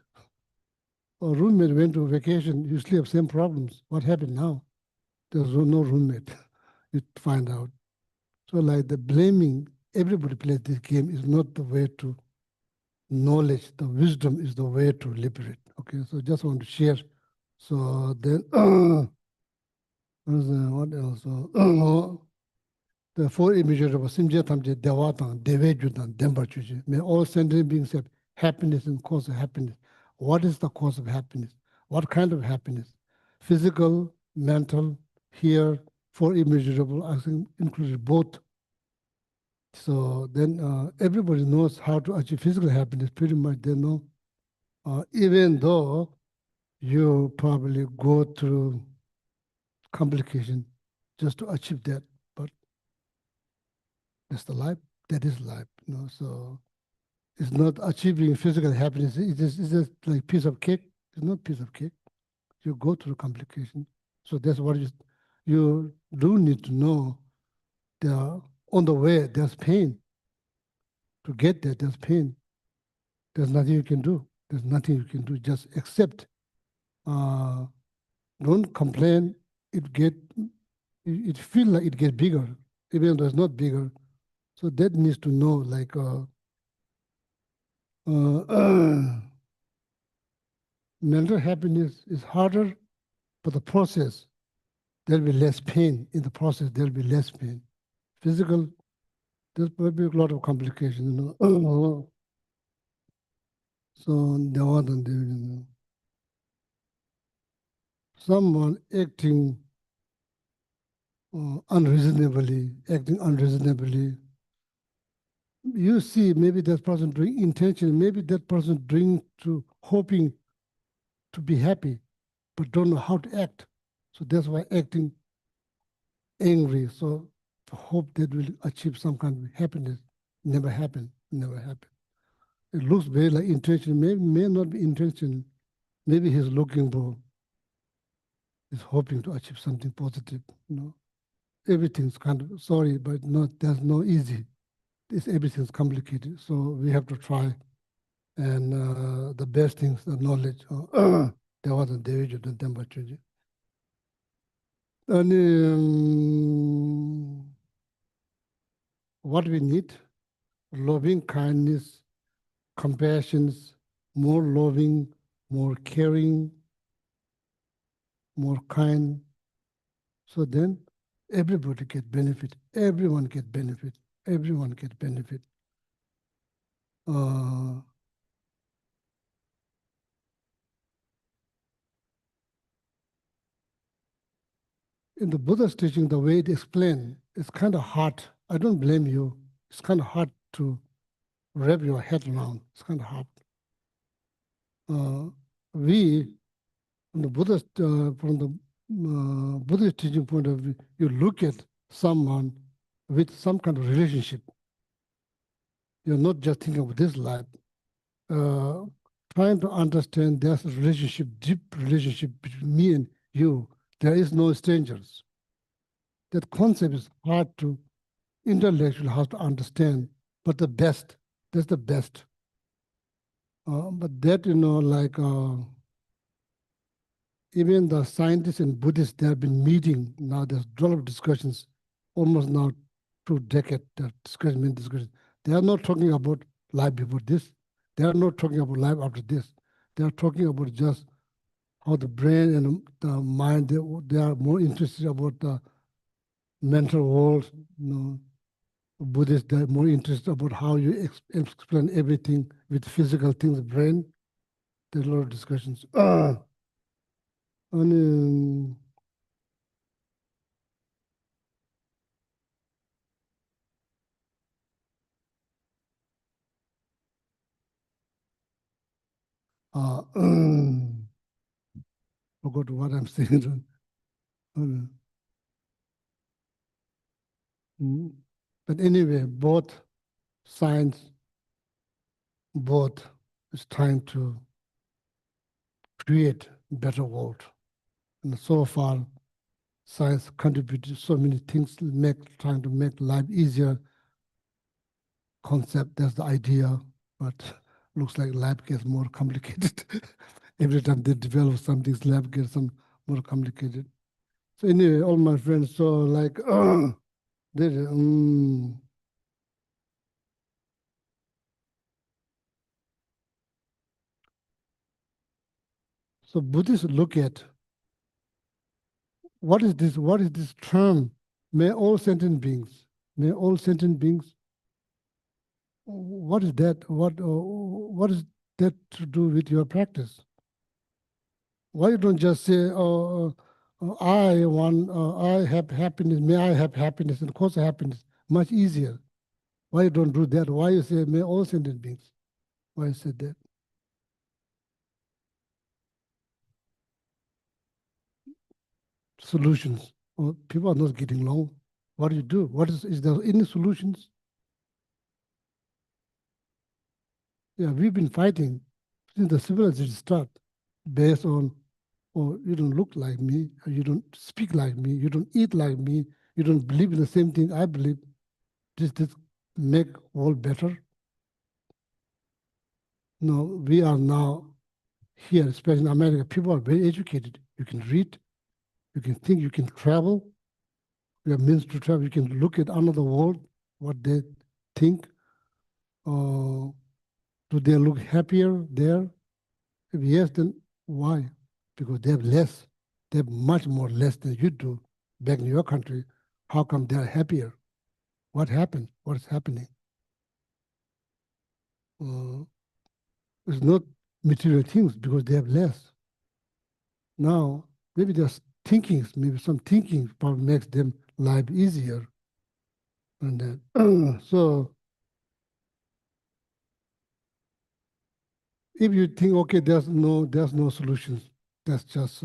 Or roommate went to vacation, you still have same problems. What happened now? There's no roommate. You find out. So like the blaming, everybody plays this game is not the way to knowledge. The wisdom is the way to liberate. Okay, so just want to share. So then, what else? The 4 images of Simja Tamje, Devatan, Devejudan, Dembachuji. May all sentient beings have happiness and cause of happiness. What is the cause of happiness? What kind of happiness? Physical, mental, here, 4 immeasurable, I think included both So then everybody knows how to achieve physical happiness. Pretty much they know, even though you probably go through complication just to achieve that. But that's the life. That is life. So it's not achieving physical happiness. It's just like piece of cake. It's not piece of cake. You go through complication. So that's what you do need to know. On the way, there's pain. To get there, there's pain. There's nothing you can do. There's nothing you can do. Just accept. Don't complain. It feel like it get bigger, even though it's not bigger. So that needs to know, like, mental happiness is harder, but the process, there'll be less pain. In the process, there'll be less pain. Physical, there's probably a lot of complications, So there wasn't, someone acting acting unreasonably. You see, maybe that person doing intention, maybe that person doing to hoping to be happy, but don't know how to act. So that's why acting angry. So hope that will achieve some kind of happiness. Never happen. Never happen. It looks very like intention. Maybe may not be intention. Maybe he's looking for, he's hoping to achieve something positive. Everything's kind of sorry, but there's no easy. Everything's complicated. So we have to try. And the best things, the knowledge. There wasn't David and temperature. And what we need, loving kindness, compassion, more loving, more caring, more kind. So then everybody get benefit. Everyone get benefit. Everyone get benefit. In the Buddha's teaching, the way it explained, it's kind of hard. I don't blame you. It's kind of hard to wrap your head around. It's kind of hard. We, from the Buddhist teaching point of view, you look at someone with some kind of relationship. You're not just thinking of this life. Trying to understand there's a relationship, deep relationship between me and you. There is no strangers. That concept is hard to intellectually hard to understand, but that's the best. But that, even the scientists and Buddhists, they have been meeting now. There's a lot of discussions, almost now 2 decades. Discussion. They are not talking about life before this. They are not talking about life after this. They are talking about just how the brain and the mind. They are more interested about the mental world. Buddhists, they're more interested about how you explain everything with physical things, brain. There's a lot of discussions. And, forgot what I'm saying. But anyway, both science, both is trying to create a better world. And so far, science contributed so many things, trying to make life easier. Concept, that's the idea, but looks like life gets more complicated. Every time they develop something, life gets some more complicated. So anyway, all my friends, so like, so Buddhists look at what is this term? May all sentient beings, what is that? What is that to do with your practice? Why you don't just say, I have happiness, may I have happiness, and cause happiness? Much easier. Why you don't do that? Why you say, may all sentient beings? Why you said that? Solutions. Well, people are not getting along. What do you do? Is there any solutions? Yeah, we've been fighting since the civilization start based on, oh, you don't look like me, or you don't speak like me, you don't eat like me, you don't believe in the same thing I believe. This make world better. No, we are now here, especially in America, people are very educated. You can read, you can think, you can travel. You have means to travel. You can look at another world, what they think. Do they look happier there? If yes, then why? Because they have less. They have much more less than you do back in your country. How come they are happier? What happened? What is happening? It's not material things because they have less. Now, maybe there's thinkings, maybe some thinking probably makes them life easier. And then, so if you think, okay, there's no solutions, that's just,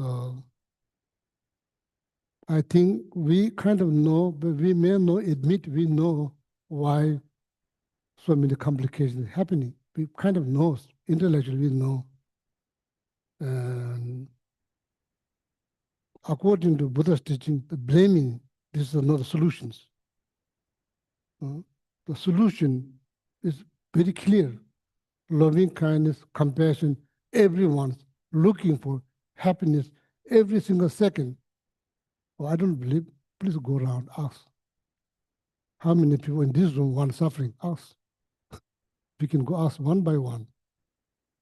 I think we kind of know, but we may not admit we know why so many complications happening. We kind of know, intellectually we know. And according to Buddha's teaching, the blaming, these are not the solutions. The solution is very clear. Loving kindness, compassion, everyone's looking for happiness every single second. Oh, I don't believe, please go around, ask. How many people in this room want suffering? Ask. We can go ask one by one.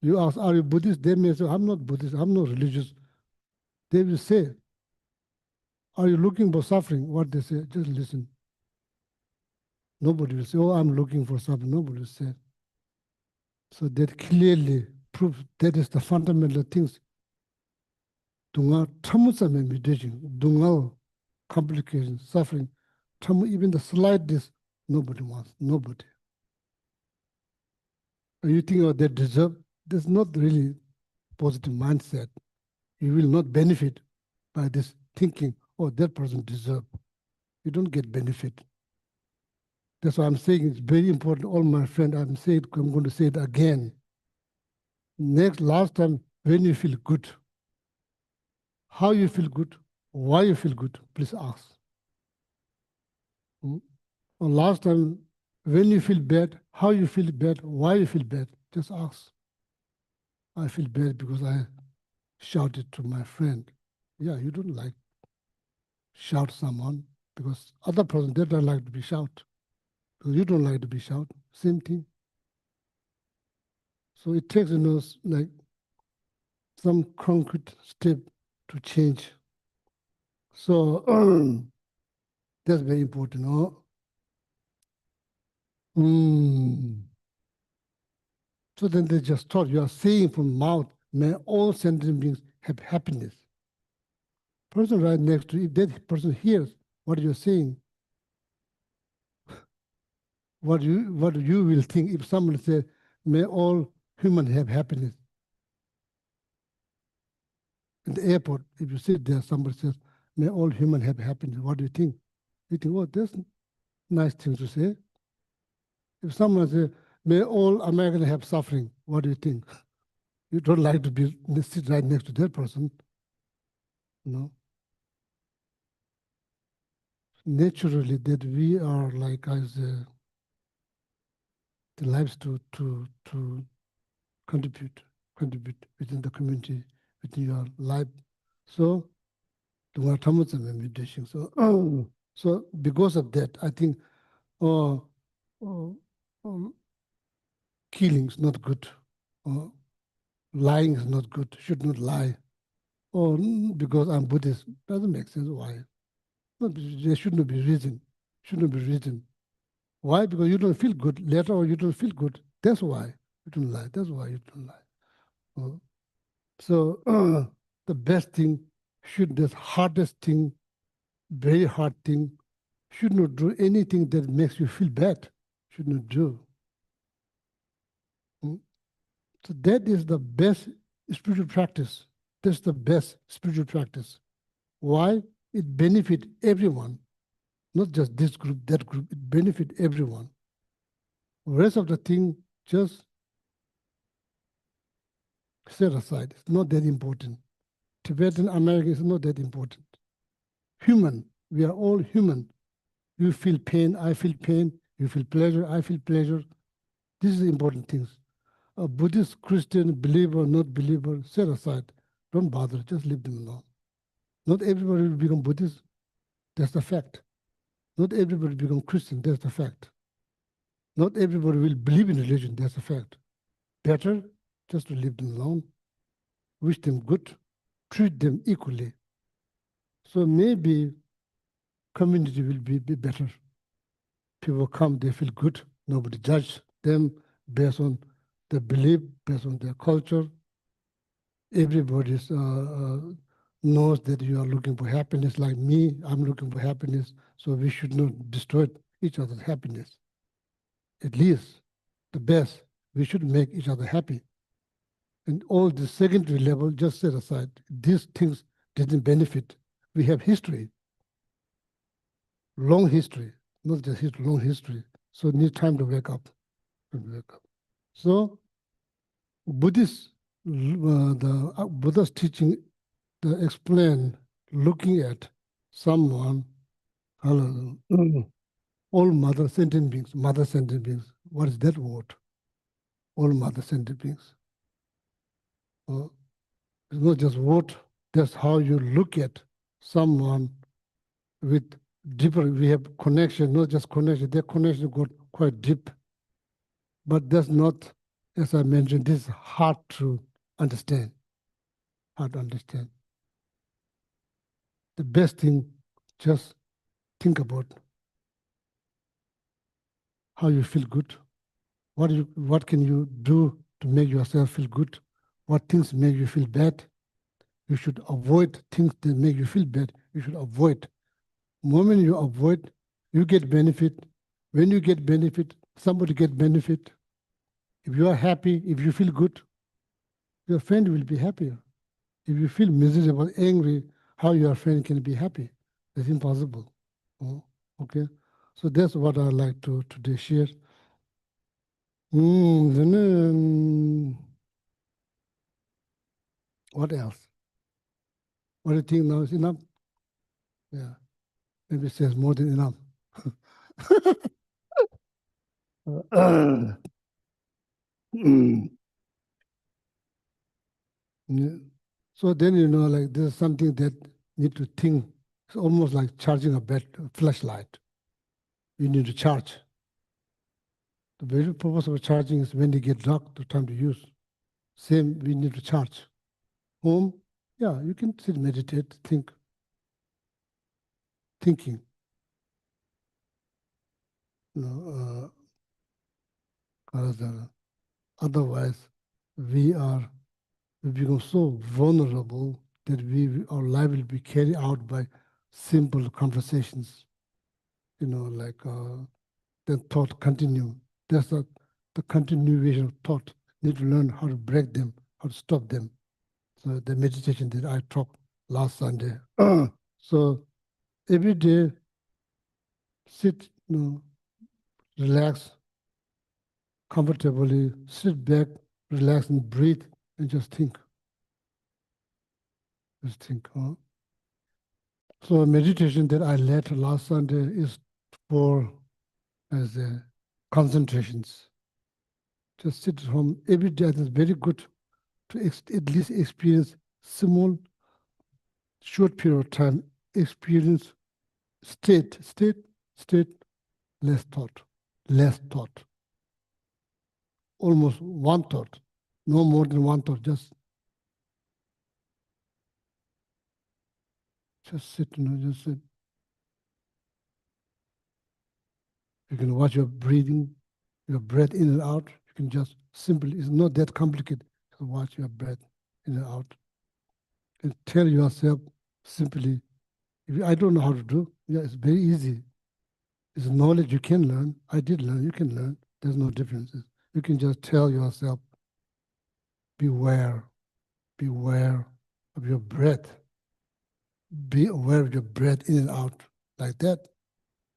You ask, are you Buddhist? They may say, I'm not Buddhist, I'm not religious. They will say, are you looking for suffering? What they say, just listen. Nobody will say, oh, I'm looking for suffering. Nobody will say. So that clearly proves that is the fundamental things. Dunga tamusame meditation, dunga complications, suffering, even the slightest, nobody wants, nobody. And you think, oh, they deserve, there's not really positive mindset. You will not benefit by this thinking, oh, that person deserve. You don't get benefit. That's why I'm saying it's very important. All my friends, I'm going to say it again. Last time, when you feel good, how you feel good, why you feel good, please ask. Or last time, when you feel bad, how you feel bad, why you feel bad, just ask. I feel bad because I shouted to my friend. Yeah, you don't like shout someone because other person, they don't like to be shout. Because you don't like to be shout, same thing. So it takes, like some concrete step to change. So that's very important. So then they just thought you are saying from mouth, may all sentient beings have happiness. Person right next to you, if that person hears what you're saying, what you will think if someone says, may all humans have happiness. In the airport, if you sit there, somebody says, may all humans have happiness. What do you think? You think, oh, that's a nice thing to say. If someone says, may all Americans have suffering, what do you think? You don't like to be sit right next to that person. No. Naturally, that we are like as the lives to contribute within the community, within your life. So, so, so because of that, I think uh, killing is not good. Lying is not good. Should not lie. Or because I'm Buddhist, doesn't make sense. Why? No, there should not be reason. Should not be reason. Why? Because you don't feel good. Later on, you don't feel good. That's why you don't lie. That's why you don't lie. So the best thing the hardest thing, very hard thing, should not do anything that makes you feel bad. should not do. Mm. So that is the best spiritual practice. That's the best spiritual practice. Why? It benefit everyone, not just this group, that group. It benefit everyone. The rest of the thing just set aside. It's not that important. Tibetan American is not that important. Human. We are all human. You feel pain, I feel pain. You feel pleasure, I feel pleasure. These are the important things. A Buddhist, Christian, believer, not believer, set aside. Don't bother, just leave them alone. Not everybody will become Buddhist. That's the fact. Not everybody will become Christian. That's the fact. Not everybody will believe in religion. That's a fact. Better just to leave them alone. Wish them good. Treat them equally. So maybe community will be better. People come, they feel good. Nobody judge them based on their belief, based on their culture. Everybody knows that you are looking for happiness like me. I'm looking for happiness. So we should not destroy each other's happiness. At least the best, we should make each other happy. And all the secondary level, just set aside. These things didn't benefit. We have history, long history, not just history, long history. So need time to wake up. So Buddhist, the Buddha's teaching, explain, looking at someone, all mother sentient beings, mother sentient beings. What is that word? All mother sentient beings. It's not just word, that's how you look at someone with deeper, we have connection, not just connection, their connection got quite deep. But that's not, as I mentioned, this is hard to understand. Hard to understand. The best thing, just think about how you feel good. What can you do to make yourself feel good? What things make you feel bad? You should avoid things that make you feel bad. You should avoid. The moment you avoid, you get benefit. When you get benefit, somebody get benefit. If you are happy, if you feel good, your friend will be happier. If you feel miserable, angry, how your friend can be happy? It's impossible. Oh, okay, so that's what I like to today share. What else? What do you think now is enough? Yeah, maybe it says more than enough. Yeah. So then, like there's something that need to think. It's almost like charging a flashlight. You need to charge. The very purpose of charging is when you get dark, the time to use. Same, we need to charge. Home, yeah, you can sit, meditate, thinking. Because otherwise, we become so vulnerable that our life will be carried out by simple conversations. Like the thought continue. That's the continuation of thought. Need to learn how to break them, how to stop them. So the meditation that I talked last Sunday. So every day, sit, relax comfortably, sit back, relax and breathe and just think. Just think. So meditation that I led last Sunday is for as concentrations. Just sit at home every day. It's very good to at least experience small, short period of time, experience state, less thought, almost one thought, no more than one thought, just sit, just sit. You can watch your breathing, your breath in and out. You can just simply, it's not that complicated. Just watch your breath in and out. And tell yourself simply, if I don't know how to do, yeah, it's very easy. It's knowledge you can learn. I did learn, you can learn. There's no differences. You can just tell yourself, beware, beware of your breath. Be aware of your breath in and out like that.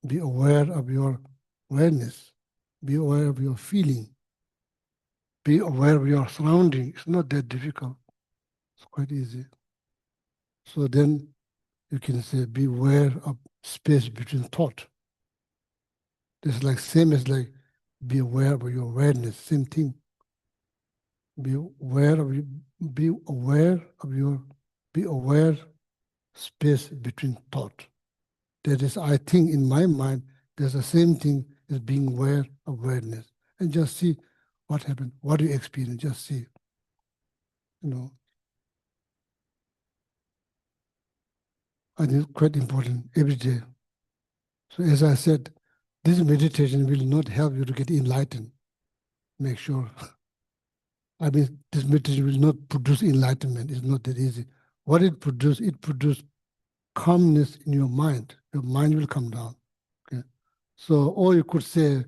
Be aware of your awareness. Be aware of your feeling. Be aware of your surrounding. It's not that difficult. It's quite easy. So then you can say, beware of space between thought. It's like same as like be aware of your awareness, same thing. Be aware of you, be aware of your, be aware space between thought. That is, I think in my mind, there's the same thing as being aware of awareness. And just see what happened, what do you experience, just see. You know, I think it's quite important every day. So as I said, this meditation will not help you to get enlightened. Make sure. I mean, this meditation will not produce enlightenment. It's not that easy. What it produces calmness in your mind. Your mind will come down. Okay. So, or you could say,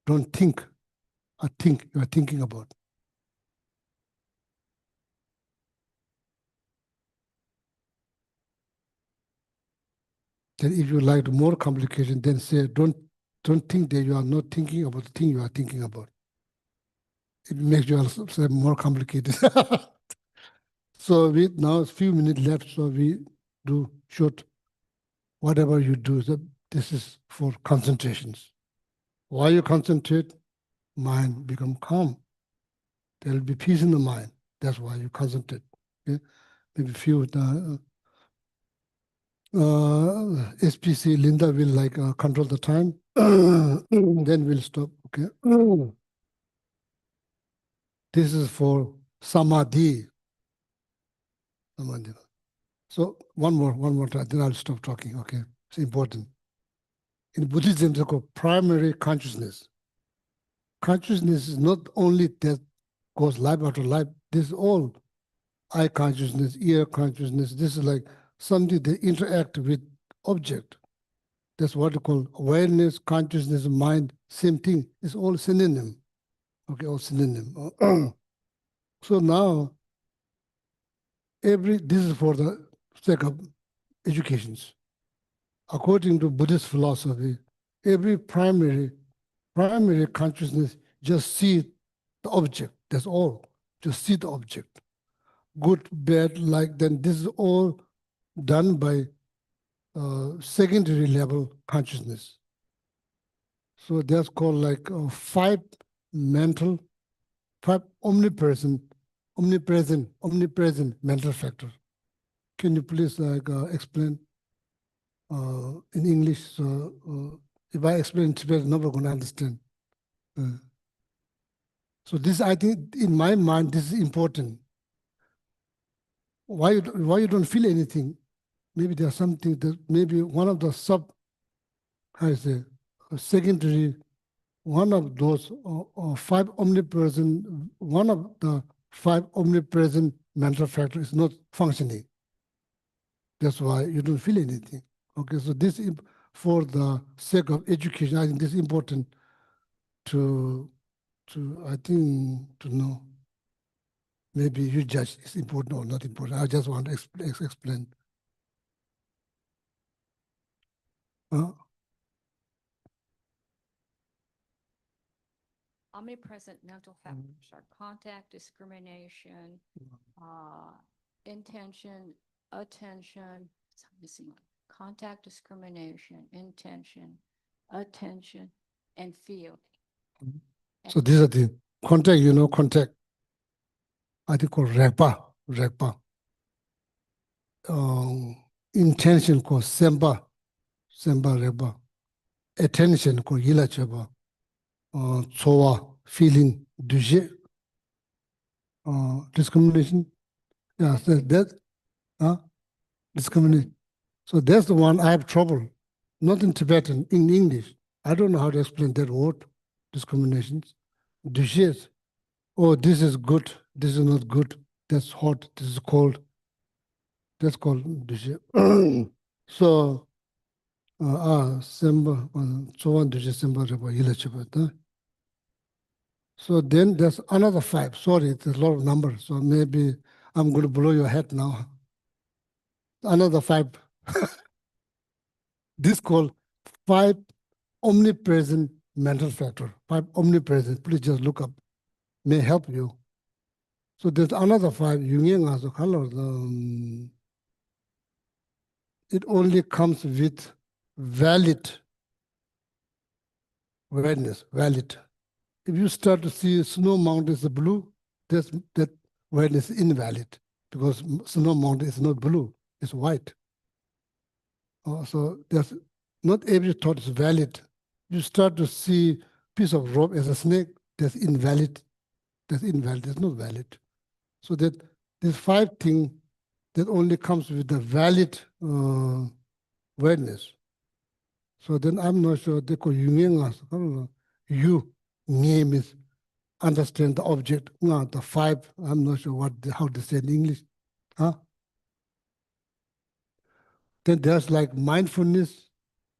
don't think. I think you are thinking about. Then if you like more complication, then say, don't think that you are not thinking about the thing you are thinking about. It makes yourself more complicated. So we now a few minutes left, so we do short, whatever you do, so this is for concentrations. While you concentrate, mind become calm. There will be peace in the mind. That's why you concentrate. Okay? Maybe few SPC Linda will like control the time. Then we'll stop. Okay. This is for samadhi. Samadhi. So one more time, then I'll stop talking. Okay, it's important. In Buddhism, it's called primary consciousness. Consciousness is not only that goes life after life. This is all eye consciousness, ear consciousness. This is like something that interact with object. That's what we call awareness, consciousness, mind. Same thing. It's all synonym. Okay, all synonym. So now, this is for the sake of educations. According to Buddhist philosophy, every primary consciousness just see the object. That's all. Just see the object. Good, bad, like, then this is all done by secondary level consciousness. So that's called like five omnipresent mental factor. Can you please like explain in English? So if I explain in Tibet, nobody going to understand. So this, I think, in my mind, this is important. Why you don't feel anything? Maybe there's something that maybe one of the how I say, secondary, one of those five omnipresent, one of the five omnipresent mental factors is not functioning. That's why you don't feel anything. Okay, so this for the sake of education, I think this is important to I think to know. Maybe you judge it's important or not important. I just want to explain. Omnipresent mental factors are contact, discrimination, intention, attention. I'm missing one. Contact, discrimination, intention, attention, and feel. So these are the contact, contact. I think called repa. Intention called semba repa. Attention called yila cheba. Chowa, feeling, duje. Discrimination. Yeah, so discrimination. So that's the one I have trouble. Not in Tibetan, in English. I don't know how to explain that word, discriminations. Duje. Oh, this is good, this is not good, that's hot, this is cold. That's called duje. So Semba, Chowan December, Ilachibata. So then there's another five. Sorry, it's a lot of numbers. So maybe I'm going to blow your head now. Another five. This called five omnipresent mental factor. Five omnipresent. Please just look up. May help you. So there's another five. Jungian as a color. It only comes with valid awareness. Valid. If you start to see Snow Mountain is blue, that awareness is invalid because Snow Mountain is not blue, it's white. So there's not every thought is valid. You start to see piece of rope as a snake, that's invalid. That's invalid. That's not valid. So that these five things that only comes with the valid awareness. So then I'm not sure they call Jungian. You name is understand the object. No, the five. I'm not sure how to say in English. Huh? Then there's like mindfulness,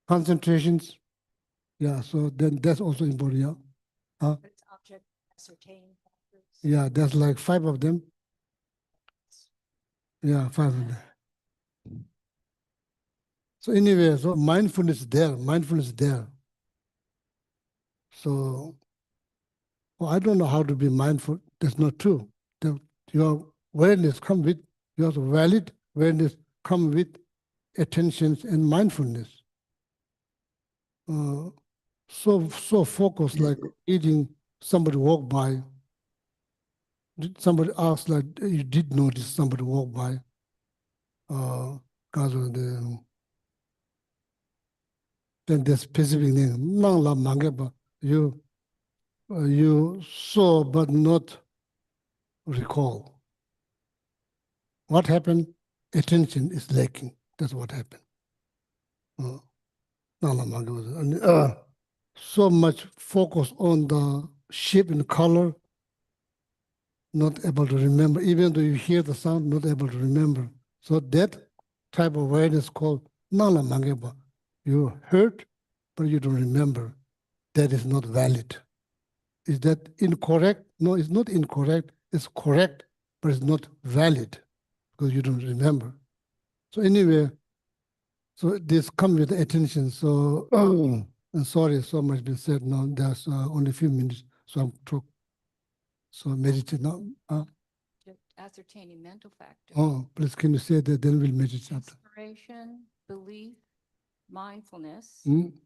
concentrations. Yeah. So then that's also important. Yeah. Huh? It's object ascertain factors. Yeah. There's like five of them. Yeah, five of them. So anyway, so mindfulness there. Mindfulness there. So well, I don't know how to be mindful. That's not true. Your awareness come with your valid awareness come with attention and mindfulness. So focused, like eating, somebody walk by. Somebody asked, like, you did notice somebody walk by. Because of then the specific name, Nang La Mangeba, you saw but not recall. What happened? Attention is lacking. That's what happened. Nang La Mangeba. And, so much focus on the shape and color, not able to remember, even though you hear the sound, not able to remember. So that type of awareness called nala mangeba. You heard, but you don't remember. That is not valid. Is that incorrect? No, it's not incorrect. It's correct, but it's not valid because you don't remember. So anyway, so this comes with attention. So and sorry, so much been said. Now there's only a few minutes, so I'm through. So meditate now. Ascertaining mental factors. Oh, please can you say that? Then we'll meditate after. Inspiration, belief, mindfulness,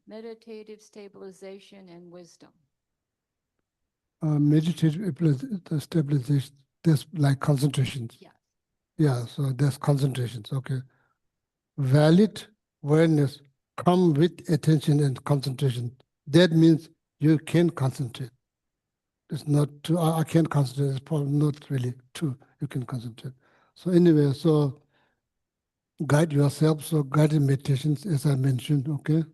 meditative stabilization, and wisdom. Meditative stabilization, that's like concentrations. Yes. Yeah, so that's concentrations, okay. Valid awareness come with attention and concentration. That means you can concentrate. It's not true. I can't concentrate. It's probably not really true. You can concentrate. So anyway, so guide yourself. So guided meditations, as I mentioned, okay.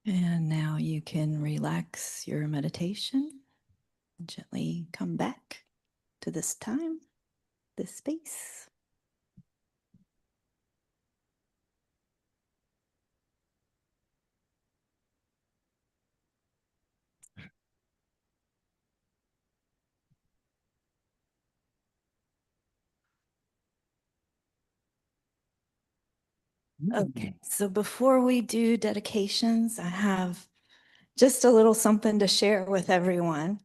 And now you can relax your meditation and gently come back to this time, this space. Okay, so before we do dedications, I have just a little something to share with everyone.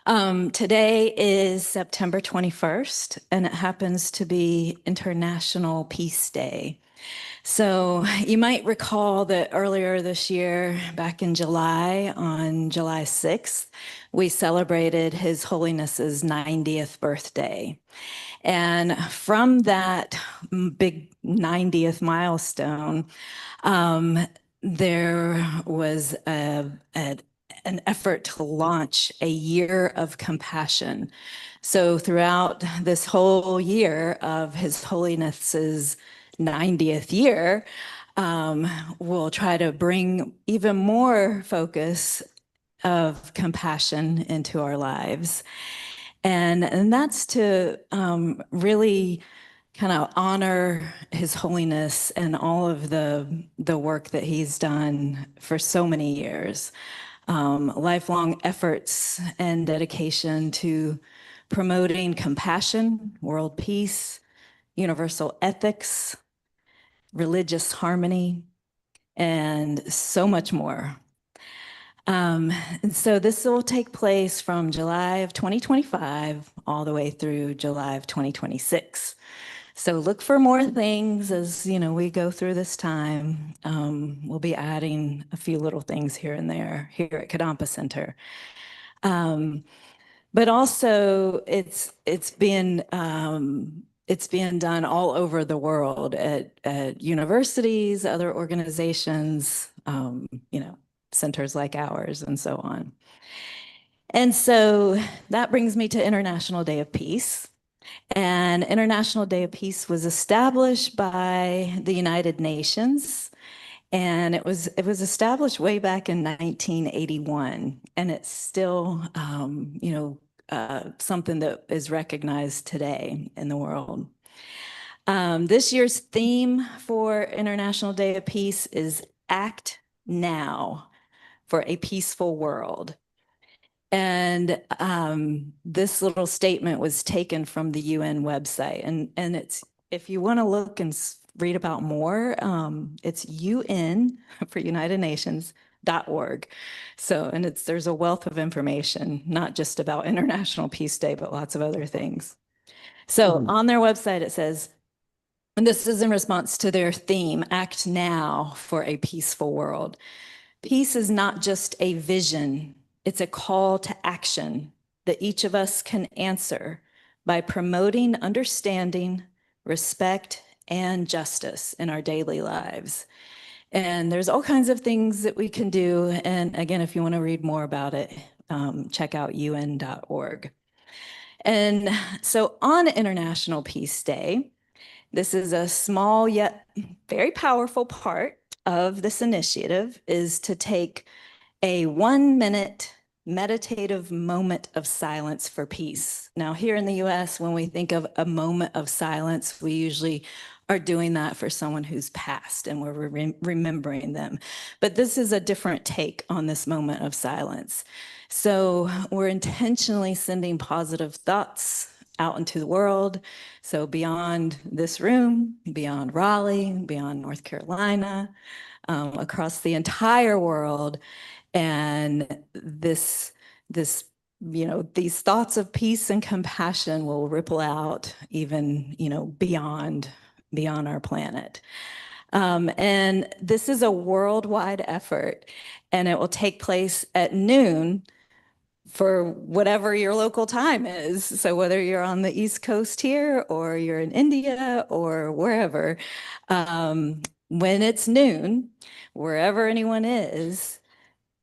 Today is September 21st, and it happens to be International Peace Day. So you might recall that earlier this year, back in July, on July 6th, we celebrated His Holiness's 90th birthday. And from that big 90th milestone, there was an effort to launch a year of compassion. So throughout this whole year of His Holiness's 90th year, we'll try to bring even more focus of compassion into our lives. And that's to really kind of honor His Holiness and all of the work that he's done for so many years. Lifelong efforts and dedication to promoting compassion, world peace, universal ethics, religious harmony, and so much more. And so this will take place from July of 2025 all the way through July of 2026. So look for more things as we go through this time. We'll be adding a few little things here and there here at Kadampa Center. But also it's being done all over the world at universities, other organizations, centers like ours, and so on. And so that brings me to International Day of Peace. And International Day of Peace was established by the United Nations, and it was established way back in 1981, and it's still something that is recognized today in the world. This year's theme for International Day of Peace is Act Now for a Peaceful World. And this little statement was taken from the UN website. And it's, if you want to look and read about more, it's UN for United Nations.org. So, and there's a wealth of information, not just about International Peace Day, but lots of other things. So on their website, it says, and this is in response to their theme, Act Now for a Peaceful World. Peace is not just a vision, it's a call to action that each of us can answer by promoting understanding, respect, and justice in our daily lives. And there's all kinds of things that we can do. And again, if you want to read more about it, check out un.org. And so on International Peace Day, this is a small yet very powerful part of this initiative is to take a 1-minute meditative moment of silence for peace. Now, here in the US, when we think of a moment of silence, we usually are doing that for someone who's passed and we're remembering them. But this is a different take on this moment of silence. So we're intentionally sending positive thoughts out into the world. So beyond this room, beyond Raleigh, beyond North Carolina, across the entire world. And these thoughts of peace and compassion will ripple out even, beyond our planet. And this is a worldwide effort, and it will take place at noon for whatever your local time is. So whether you're on the East Coast here or you're in India or wherever, when it's noon, wherever anyone is,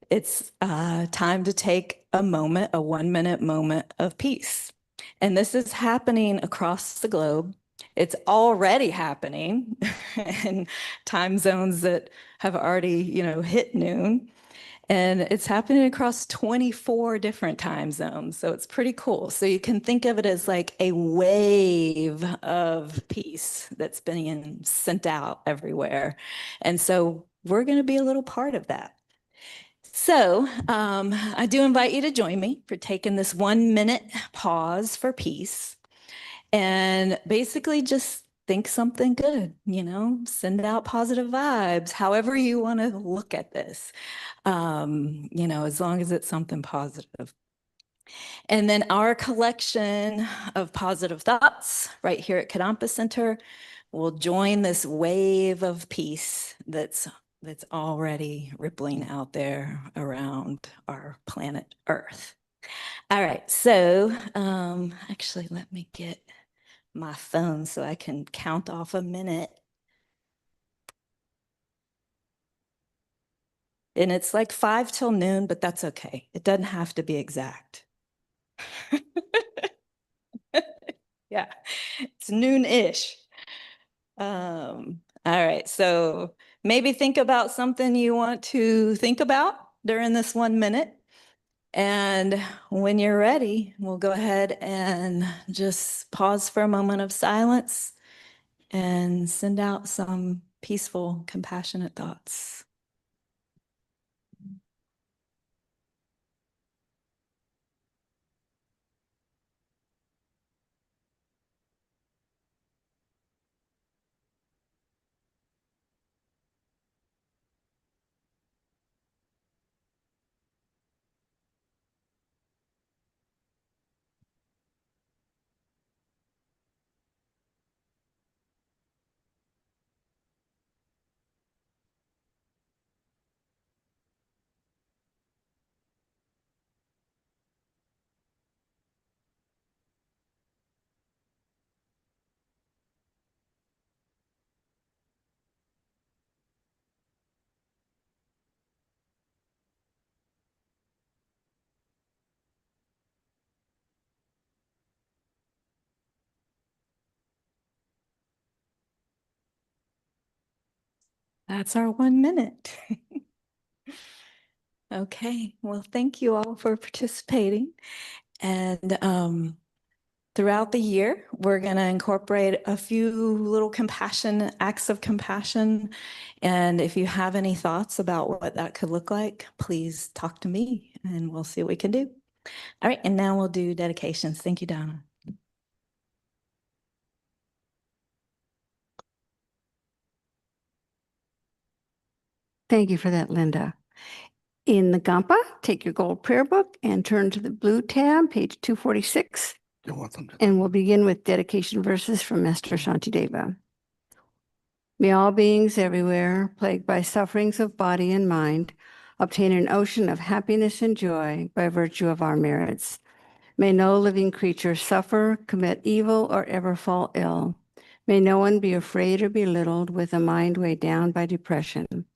it's time to take a moment, a 1-minute moment of peace. And this is happening across the globe. It's already happening in time zones that have already, hit noon. And it's happening across 24 different time zones. So it's pretty cool. So you can think of it as like a wave of peace that's being sent out everywhere. And so we're going to be a little part of that. So I do invite you to join me for taking this 1 minute pause for peace and basically just think something good, send out positive vibes, however you want to look at this, as long as it's something positive. And then our collection of positive thoughts right here at Kadampa Center will join this wave of peace that's already rippling out there around our planet Earth. All right, so actually, let me get my phone so I can count off a minute. And it's like 5 till noon, but that's okay. It doesn't have to be exact. Yeah, it's noon-ish. All right, so maybe think about something you want to think about during this 1 minute. And when you're ready, we'll go ahead and just pause for a moment of silence and send out some peaceful, compassionate thoughts. That's our 1 minute. Okay, well, thank you all for participating. And throughout the year, we're going to incorporate a few little acts of compassion. And if you have any thoughts about what that could look like, please talk to me and we'll see what we can do. All right, and now we'll do dedications. Thank you, Donna. Thank you for that, Linda. In the Gampa, take your gold prayer book and turn to the blue tab, page 246. You're welcome. And we'll begin with dedication verses from Master Shantideva. May all beings everywhere, plagued by sufferings of body and mind, obtain an ocean of happiness and joy by virtue of our merits. May no living creature suffer, commit evil, or ever fall ill. May no one be afraid or belittled with a mind weighed down by depression.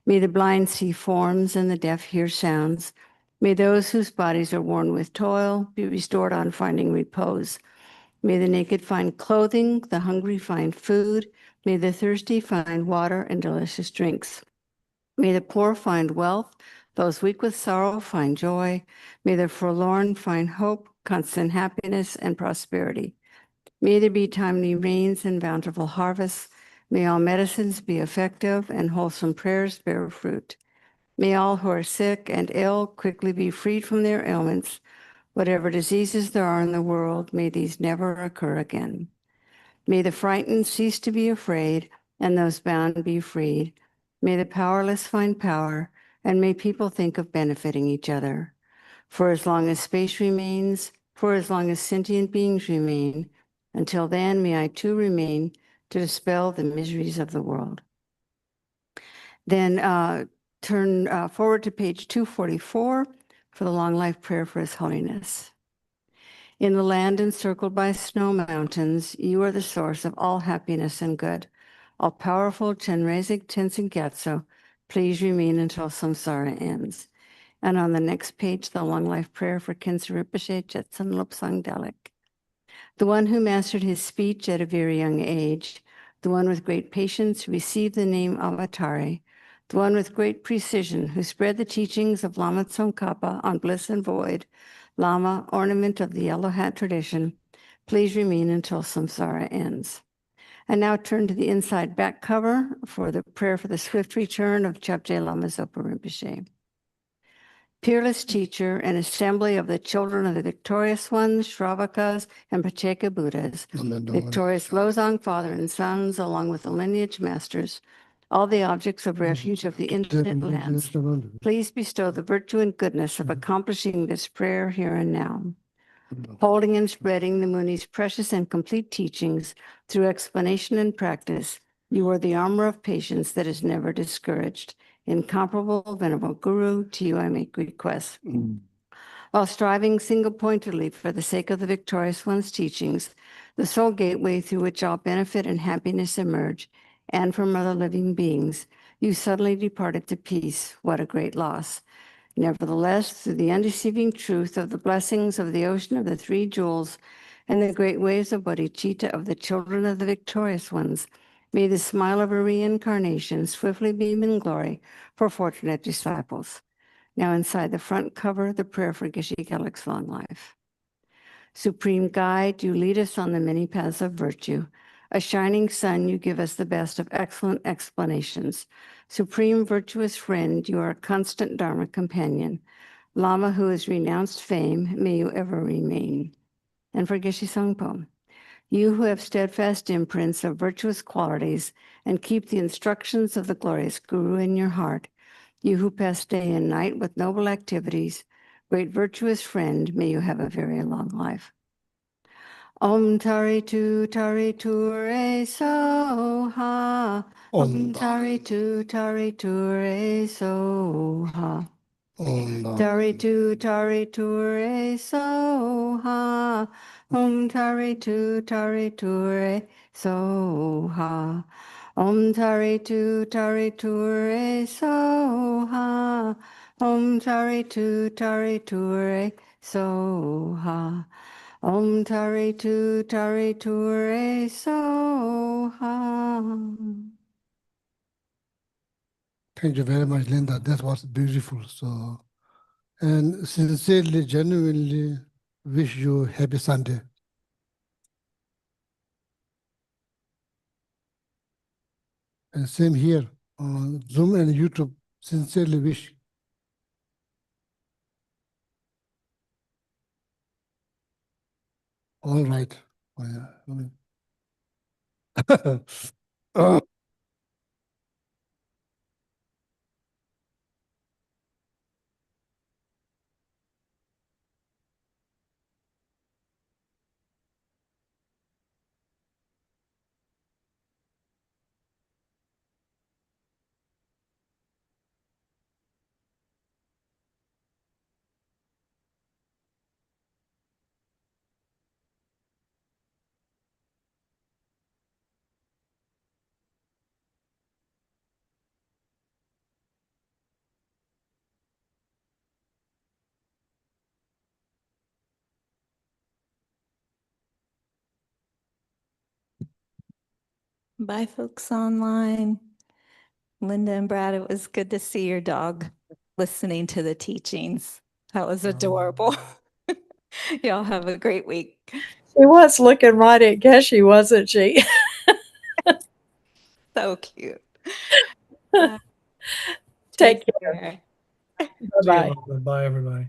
May the blind see forms and the deaf hear sounds. May those whose bodies are worn with toil be restored on finding repose. May the naked find clothing, the hungry find food. May the thirsty find water and delicious drinks. May the poor find wealth, those weak with sorrow find joy. May the forlorn find hope, constant happiness, and prosperity. May there be timely rains and bountiful harvests. May all medicines be effective and wholesome prayers bear fruit. May all who are sick and ill quickly be freed from their ailments. Whatever diseases there are in the world, may these never occur again. May the frightened cease to be afraid, and those bound be freed. May the powerless find power, and may people think of benefiting each other. For as long as space remains, for as long as sentient beings remain, until then may I too remain to dispel the miseries of the world. Then turn forward to page 244 for the long life prayer for His Holiness. In the land encircled by snow mountains, you are the source of all happiness and good. All powerful Chenrezig Tenzin Gyatso, please remain until samsara ends. And on the next page, the long life prayer for Khyentse Rinpoche Jetsun Lobsang Delek. the one who mastered his speech at a very young age, the one with great patience who received the name Avatari, the one with great precision who spread the teachings of Lama Tsongkhapa on bliss and void, Lama, ornament of the yellow hat tradition, please remain until samsara ends. And now turn to the inside back cover for the prayer for the swift return of Chapje Lama Zopa Rinpoche. Peerless teacher and assembly of the children of the victorious ones, Shravakas and Pacheka Buddhas, victorious Lozang father and sons, along with the lineage masters, all the objects of refuge of the infinite lands, please bestow the virtue and goodness of accomplishing this prayer here and now. Holding and spreading the Muni's precious and complete teachings through explanation and practice, you are the armor of patience that is never discouraged. Incomparable, venerable Guru, to you I make request. While striving single-pointedly for the sake of the victorious one's teachings, the sole gateway through which all benefit and happiness emerge, and from other living beings, you suddenly departed to peace. What a great loss. Nevertheless, through the undeceiving truth of the blessings of the ocean of the three jewels and the great waves of bodhicitta of the children of the victorious ones, may the smile of a reincarnation swiftly beam in glory for fortunate disciples. Now inside the front cover, the prayer for Geshe Gelik's long life. Supreme Guide, you lead us on the many paths of virtue. A shining sun, you give us the best of excellent explanations. Supreme virtuous friend, you are a constant Dharma companion. Lama who has renounced fame, may you ever remain. And for Geshe Sangpo, you who have steadfast imprints of virtuous qualities and keep the instructions of the glorious Guru in your heart, you who pass day and night with noble activities, great virtuous friend, may you have a very long life. Om Tari Tu Re So Ha. Om Tari Tu Re So Ha. Tari Tu Re So Ha. Om Tari Tu Re So Ha. Om Tari Tu Re So Ha. Om Tari Tu Re So Ha. Om Tari Tu Re So Ha. Thank you very much, Linda. That was beautiful. So, and sincerely, genuinely wish you happy Sunday. And same here on Zoom and YouTube. Sincerely wish. All right. Oh, yeah. Oh, Bye, folks online. Linda and Brad, it was good to see your dog listening to the teachings. That was adorable. Y'all have a great week. She was looking right at Geshe, wasn't she? So cute. Take care. care. See you Bye-bye. all. Bye, everybody.